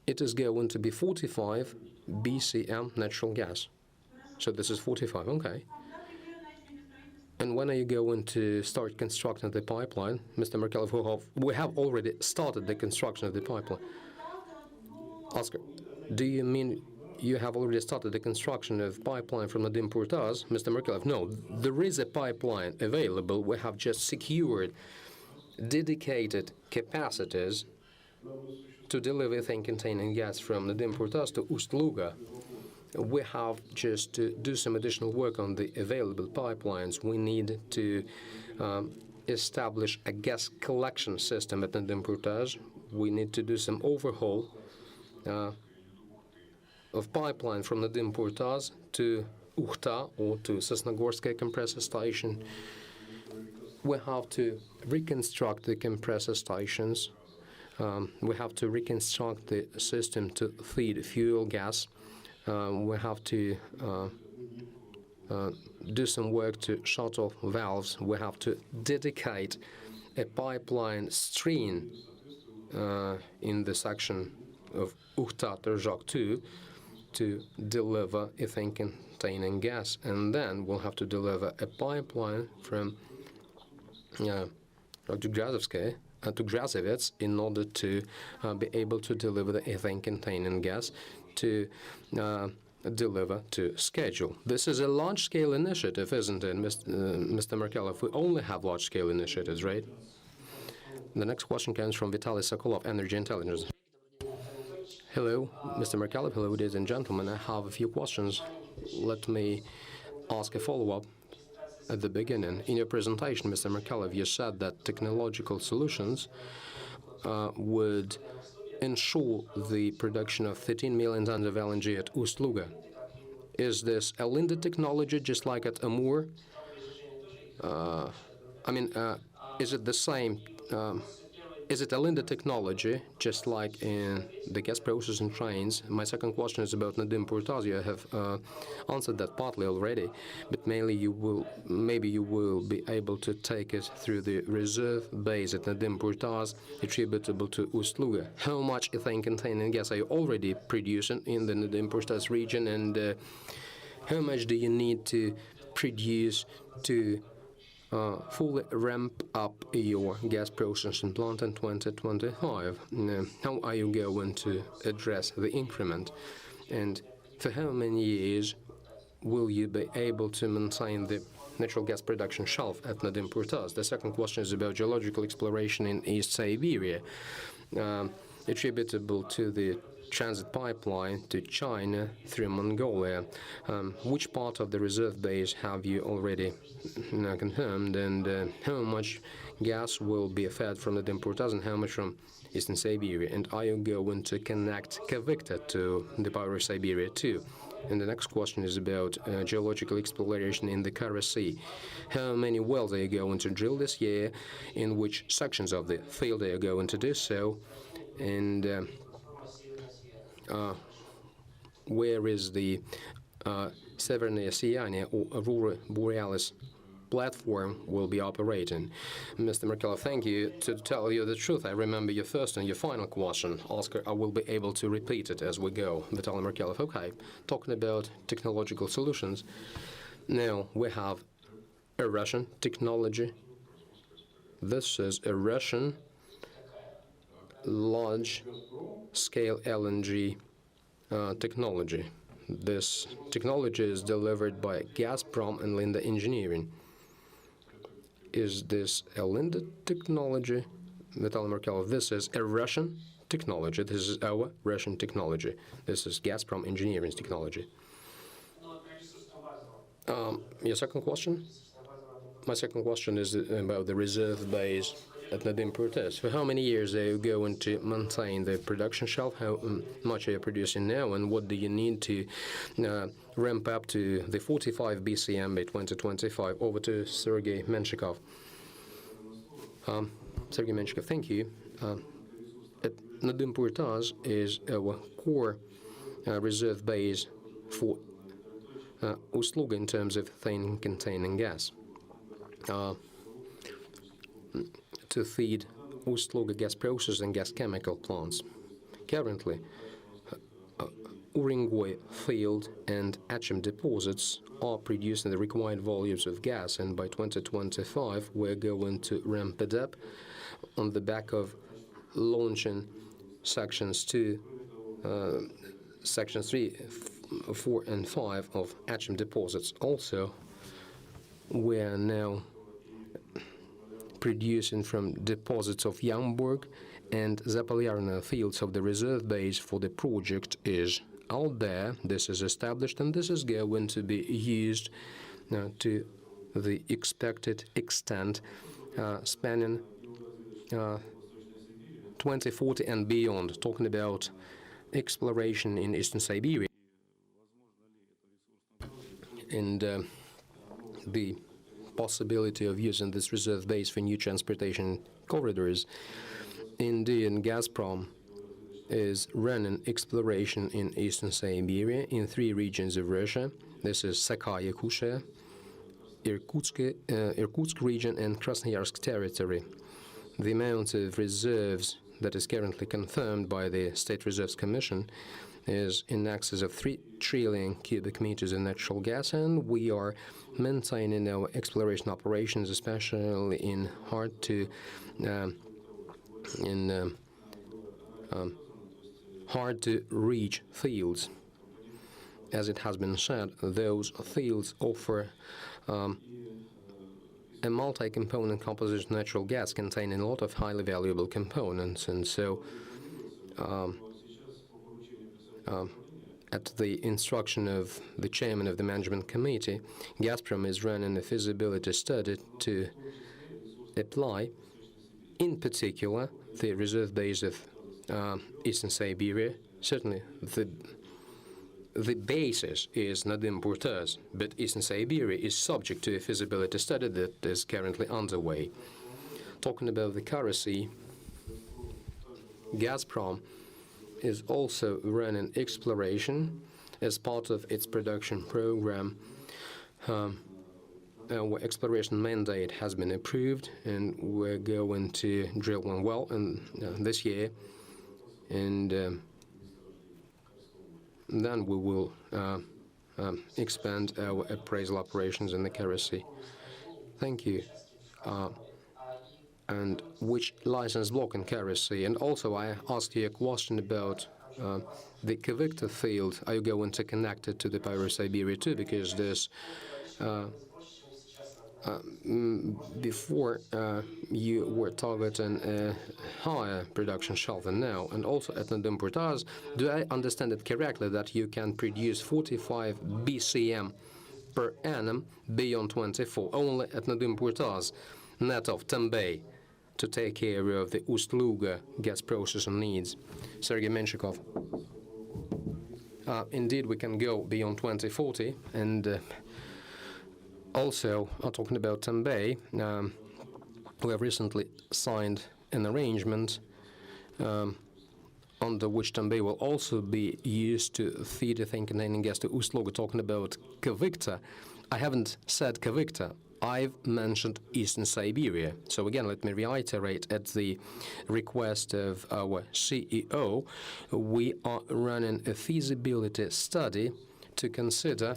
it is going to be 45 BCM natural gas. So this is 45, okay. And when are you going to start constructing the pipeline? Mr. Markelov, we have already started the construction of the pipeline. Oscar, do you mean you have already started the construction of pipeline from the Importaz? Mr. Markelov, no, there is a pipeline available. We have just secured dedicated capacities to deliver ethane-containing gas from the Importaz to Ustluga. We have just to do some additional work on the available pipelines. We need to establish a gas collection system at the Importaz. We need to do some overhaul of pipeline from the Importaz to Ukhta or to Sosnogorskaya compressor station. We have to reconstruct the compressor stations. We have to reconstruct the system to feed fuel gas. We have to do some work to shut off valves. We have to dedicate a pipeline stream in the section of Ukhta-Terzhok 2 to deliver ethane-containing gas. And then we'll have to deliver a pipeline from to Grazovets in order to be able to deliver the ethane-containing gas to deliver to schedule. This is a large-scale initiative, isn't it, Mr. Markelov? We only have large-scale initiatives, right? The next question comes from Vitaly Sokolov, Energy Intelligence. Hello, Mr. Markelov. Hello, ladies and gentlemen. I have a few questions. Let me ask a follow-up at the beginning. In your presentation, Mr. Markelov, you said that technological solutions would ensure the production of 13 million tons of LNG at Ustluga. Is this a Linde technology, just like at Amur? Is it the same? Is it a Linde technology, just like in the gas processing trains? My second question is about Nadim Portaz. You have answered that partly already, but mainly maybe you will be able to take us through the reserve base at Nadim Portaz attributable to Ustluga. How much ethane-containing gas are you already producing in the Nadim Portaz region, and how much do you need to produce to fully ramp up your gas processing plant in 2025? How are you going to address the increment? And for how many years will you be able to maintain the natural gas production shelf at Nadim Portaz? The second question is about geological exploration in East Siberia, attributable to the transit pipeline to China through Mongolia. Which part of the reserve base have you already confirmed, and how much gas will be fed from the Importaz and how much from Eastern Siberia? And are you going to connect Kavikta to the power of Siberia too? And the next question is about geological exploration in the Kara Sea. How many wells are you going to drill this year? In which sections of the field are you going to do so? And where is the Severная Сияние or Aurora Borealis platform will be operating? Mr. Markelov, thank you. To tell you the truth, I remember your first and your final question. Oscar, I will be able to repeat it as we go. Vitaly Markelov, okay. Talking about technological solutions. Now, we have a Russian technology. This is a Russian large-scale LNG technology. This technology is delivered by Gazprom and Linde Engineering. Is this a Linde technology? Vitaly Markelov, this is a Russian technology. This is our Russian technology. This is Gazprom Engineering's technology. Your second question? My second question is about the reserve base at Nadim Portaz. For how many years are you going to maintain the production shelf? How much are you producing now, and what do you need to ramp up to the 45 BCM by 2025? Over to Sergey Menshikov. Sergey Menshikov, thank you. At Nadim Portaz is our core reserve base for Ustluga in terms of ethane-containing gas. To feed Ustluga Gas Processing gas chemical plants. Currently, Urengoy field and Achim deposits are producing the required volumes of gas, and by 2025 we're going to ramp it up on the back of launching sections 3, 4, and 5 of Achim deposits. Also, we are now producing from deposits of Yamburg and Zapolyarna fields, so the reserve base for the project is out there. This is established, and this is going to be used to the expected extent, spanning 2040 and beyond, talking about exploration in Eastern Siberia and the possibility of using this reserve base for new transportation corridors. Indian Gazprom is running exploration in Eastern Siberia in 3 regions of Russia. This is Sakha-Yakutia, Irkutsk region, and Krasnoyarsk territory. The amount of reserves that is currently confirmed by the State Reserves Commission is in excess of 3 trillion cubic meters of natural gas, and we are maintaining our exploration operations, especially in hard to reach fields. As it has been said, those fields offer a multi-component composition of natural gas containing a lot of highly valuable components, and so at the instruction of the chairman of the management committee, Gazprom is running a feasibility study to apply, in particular, the reserve base of Eastern Siberia. Certainly, the basis is Nadim Burtaz, but Eastern Siberia is subject to a feasibility study that is currently underway. Talking about the currency, Gazprom is also running exploration as part of its production program. Our exploration mandate has been approved, and we're going to drill one well this year, and then we will expand our appraisal operations in the Kara-Sea. Thank you. And which license block in Kara-Sea? And also, I asked you a question about the Kavykta field. Are you going to connect it to the Pyro-Siberia too? Because this before you were targeting a higher production shelf than now. And also at Nadim Burtaz, do I understand it correctly that you can produce 45 BCM per annum beyond 24, only at Nadim Burtaz, net of Tambay, to take care of the Ustluga gas processing needs? Sergey Menshikov. Indeed, we can go beyond 2040, and also, talking about Tambay, we have recently signed an arrangement under which Tambay will also be used to feed ethane containing gas to Ustluga. Talking about Kavykta, I haven't said Kavykta. I've mentioned Eastern Siberia. So again, let me reiterate, at the request of our CEO, we are running a feasibility study to consider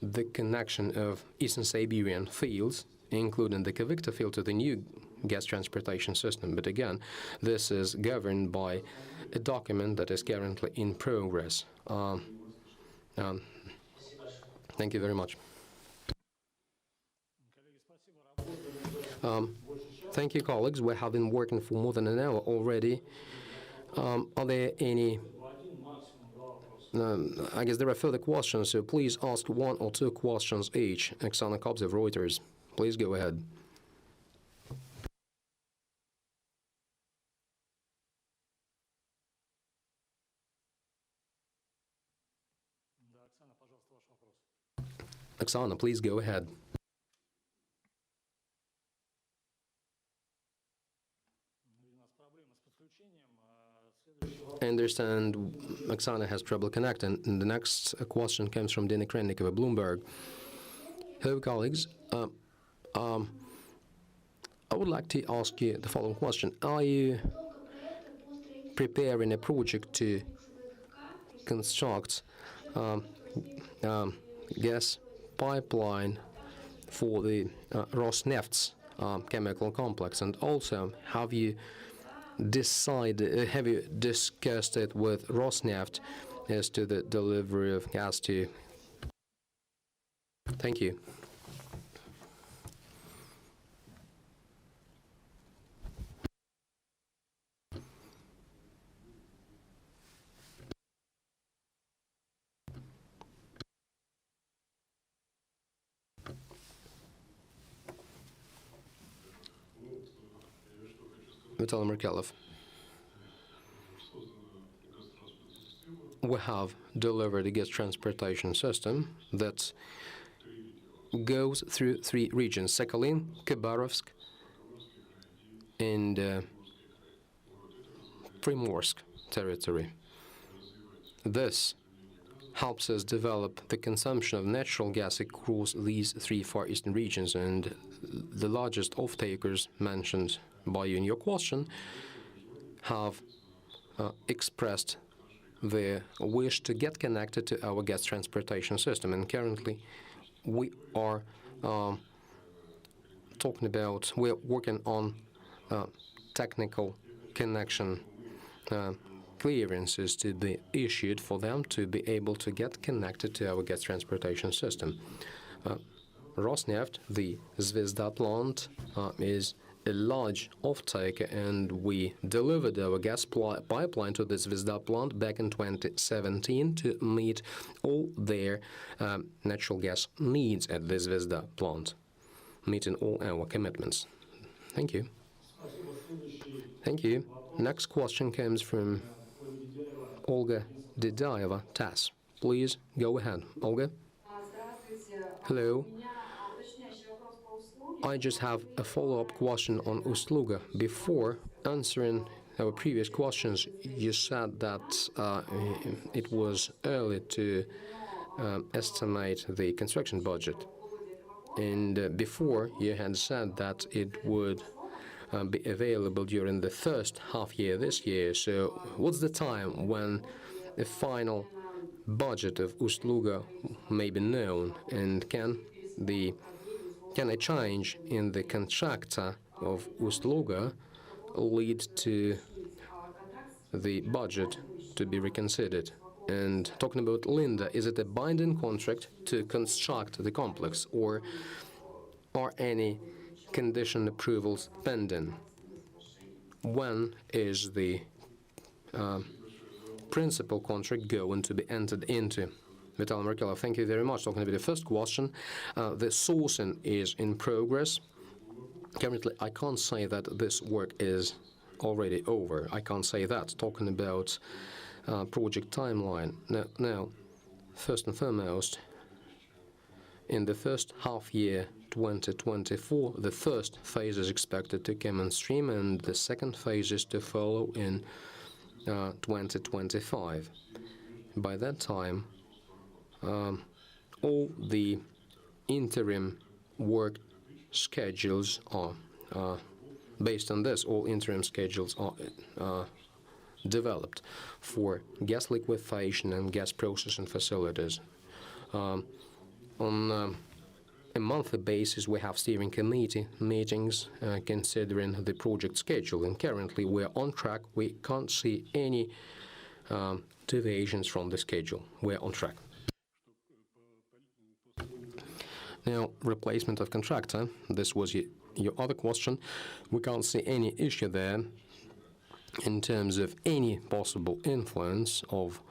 the connection of Eastern Siberian fields, including the Kavykta field, to the new gas transportation system. But again, this is governed by a document that is currently in progress. Thank you very much. Thank you, colleagues. We have been working for more than an hour already. Are there any... I guess there are further questions, so please ask 1 or 2 questions each. Oksana Kobzev, Reuters. Please go ahead. Oksana, please go ahead. I understand Oksana has trouble connecting. And the next question comes from Dina Krennikova, Bloomberg. Hello, colleagues. I would like to ask you the following question. Are you preparing a project to construct gas pipeline for the Rosneft's chemical complex? And also, have you discussed it with Rosneft as to the delivery of gas to? Thank you. Vitaly Markelov. We have delivered a gas transportation system that goes through 3 regions: Sakhalin, Khabarovsk, and Primorsk territory. This helps us develop the consumption of natural gas across these 3 Far Eastern regions, and the largest off-takers mentioned by you in your question have expressed their wish to get connected to our gas transportation system. And currently we are we're working on technical connection clearances to be issued for them to be able to get connected to our gas transportation system. Rosneft, the Zvezda plant, is a large off-taker, and we delivered our gas pipeline to the Zvezda plant back in 2017 to meet all their natural gas needs at the Zvezda plant, meeting all our commitments. Thank you. Thank you. Next question comes from Olga Dedaeva, TASS. Please go ahead, Olga. Hello. I just have a follow-up question on Ustluga. Before answering our previous questions, you said that it was early to estimate the construction budget. And before, you had said that it would be available during the first half year this year. So what's the time when the final budget of Ustluga may be known, and can a change in the contractor of Ustluga lead to the budget to be reconsidered? And talking about Linda, is it a binding contract to construct the complex, or are any condition approvals pending? When is the principal contract going to be entered into? Vitaly Markelov, thank you very much. Talking about the first question, the sourcing is in progress. Currently, I can't say that this work is already over. I can't say that. Talking about project timeline. Now, first and foremost, in the first half year 2024, the first phase is expected to come on stream, and the second phase is to follow in 2025. By that time, all the interim work schedules are based on this. All interim schedules are developed for gas liquefaction and gas processing facilities. On a monthly basis, we have steering committee meetings considering the project schedule, and currently we're on track. We can't see any deviations from the schedule. We're on track. Now, replacement of contractor, this was your other question. We can't see any issue there in terms of any possible influence of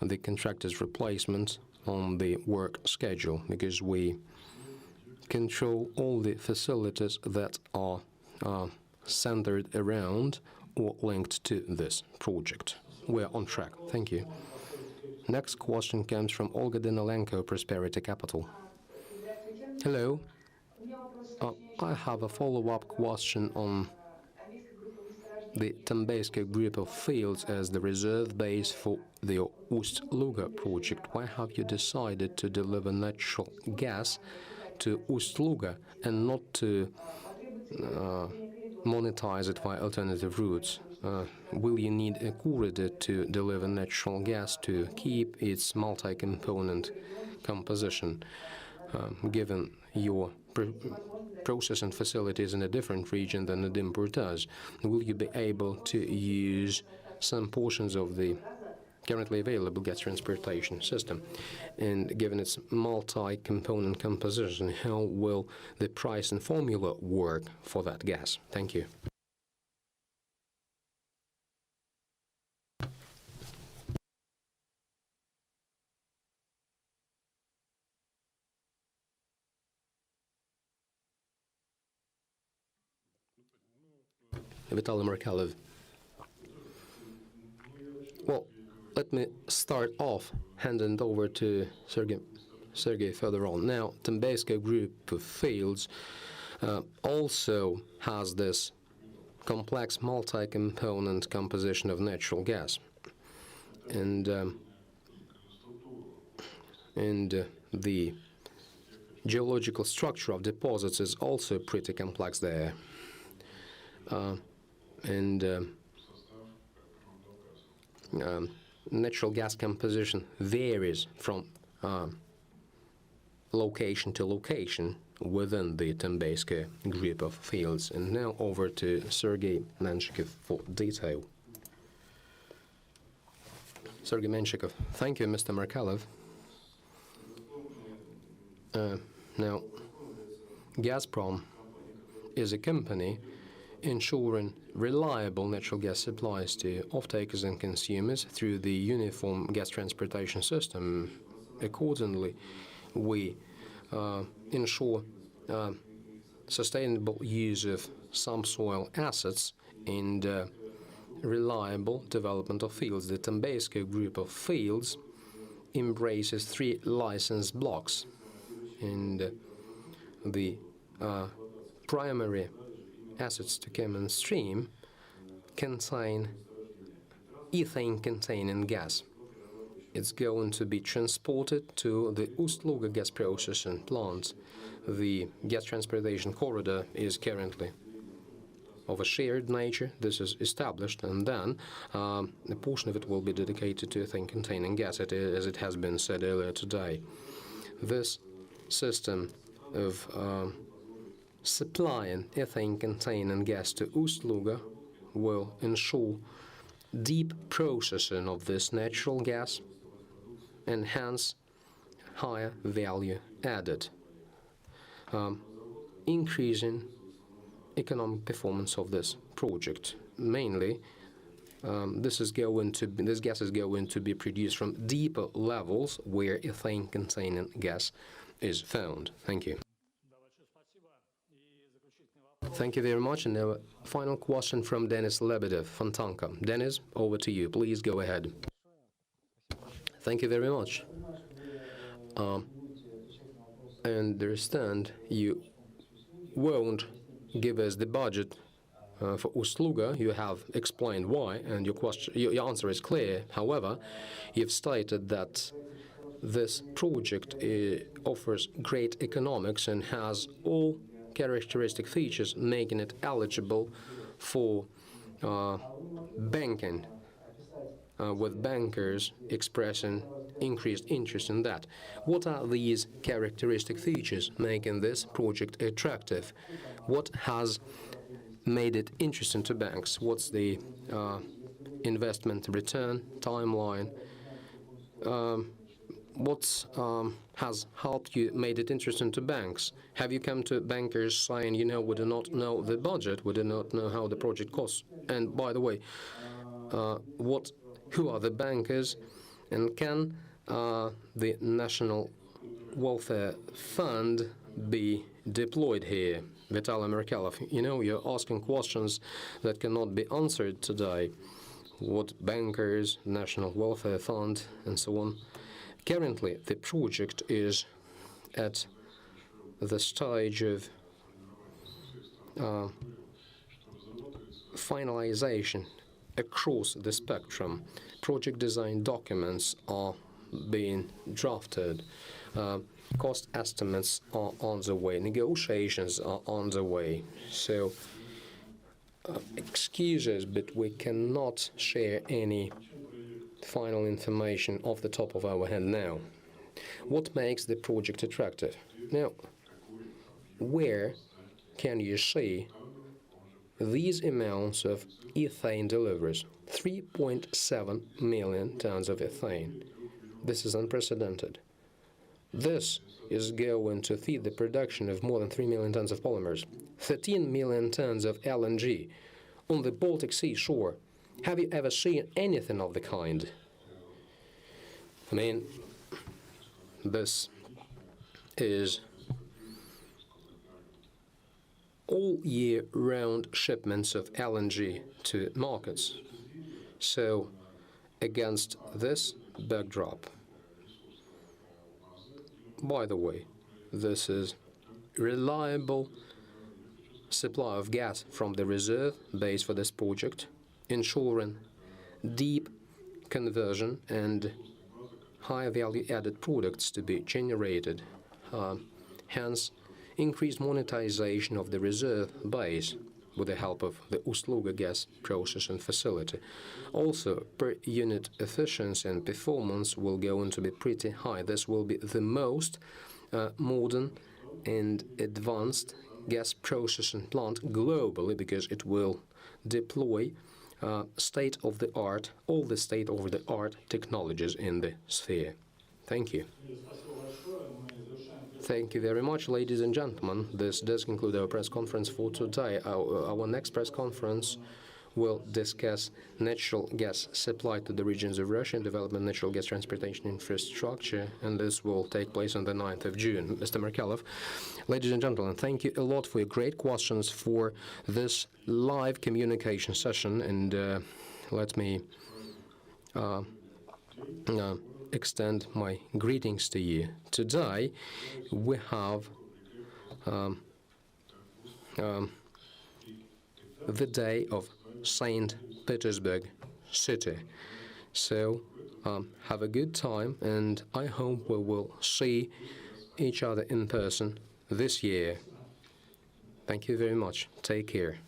the contractor's replacement on the work schedule, because we control all the facilities that are centered around or linked to this project. We're on track. Thank you. Next question comes from Olga Dinolenko, Prosperity Capital. Hello. I have a follow-up question on the Tambeysko group of fields as the reserve base for the Ustluga project. Why have you decided to deliver natural gas to Ustluga and not to monetize it via alternative routes? will you need a corridor to deliver natural gas to keep its multi-component composition? Given your processing facilities in a different region than the importers, will you be able to use some portions of the currently available gas transportation system? And given its multi-component composition, how will the price and formula work for that gas? Thank you. Vitaly Markelov. Well, let me start off handing over to Sergey further on. Now, Tembayska group of fields also has this complex multi-component composition of natural gas, and the geological structure of deposits is also pretty complex there. Natural gas composition varies from location to location within the Tembayska group of fields. And now over to Sergey Menshikov for detail. Sergey Menshikov. Thank you, Mr. Markelov. Now, Gazprom is a company ensuring reliable natural gas supplies to off-takers and consumers through the uniform gas transportation system. Accordingly, we ensure sustainable use of some soil assets and reliable development of fields. The Tembayska group of fields embraces 3 license blocks, and the primary assets to come on stream contain ethane-containing gas. It's going to be transported to the Ustluga Gas Processing plant. The gas transportation corridor is currently of a shared nature. This is established, and then a portion of it will be dedicated to ethane-containing gas, as it has been said earlier today. This system of supplying ethane-containing gas to Ustluga will ensure deep processing of this natural gas and hence higher value added, increasing economic performance of this project. Mainly, this gas is going to be produced from deeper levels where ethane-containing gas is found. Thank you. Thank you very much. And now a final question from Denis Lebedev, Fontanka. Denis, over to you. Please go ahead. Thank you very much. I understand you won't give us the budget for Ustluga. You have explained why, and your answer is clear. However, you've stated that this project offers great economics and has all characteristic features making it eligible for banking, with bankers expressing increased interest in that. What are these characteristic features making this project attractive? What has made it interesting to banks? What's the investment return timeline? What has helped you, made it interesting to banks? Have you come to bankers saying, you know, we do not know the budget, we do not know how the project costs? And by the way, who are the bankers, and can the National Welfare Fund be deployed here? Vitaly Markelov, you know, you're asking questions that cannot be answered today. What bankers, National Welfare Fund, and so on. Currently, the project is at the stage of finalization across the spectrum. Project design documents are being drafted. Cost estimates are on the way. Negotiations are on the way. So excuses, but we cannot share any final information off the top of our head now. What makes the project attractive? Now, where can you see these amounts of ethane deliveries? 3.7 million tons of ethane. This is unprecedented. This is going to feed the production of more than 3 million tons of polymers, 13 million tons of LNG on the Baltic Sea shore. Have you ever seen anything of the kind? I mean, this is all year round shipments of LNG to markets. So, against this backdrop, by the way, this is reliable supply of gas from the reserve base for this project, ensuring deep conversion and high value-added products to be generated, hence increased monetization of the reserve base with the help of the Ustluga Gas Processing facility. Also, per unit efficiency and performance will go on to be pretty high. This will be the most modern and advanced gas processing plant globally, because it will deploy state-of-the-art, all the state-of-the-art technologies in the sphere. Thank you. Thank you very much, ladies and gentlemen. This does conclude our press conference for today. Our next press conference will discuss natural gas supply to the regions of Russia and development natural gas transportation infrastructure, and this will take place on the 9th of June. Mr. Markelov, ladies and gentlemen, thank you a lot for your great questions for this live communication session, and let me extend my greetings to you. Today we have the day of St. Petersburg city. So have a good time, and I hope we will see each other in person this year. Thank you very much. Take care.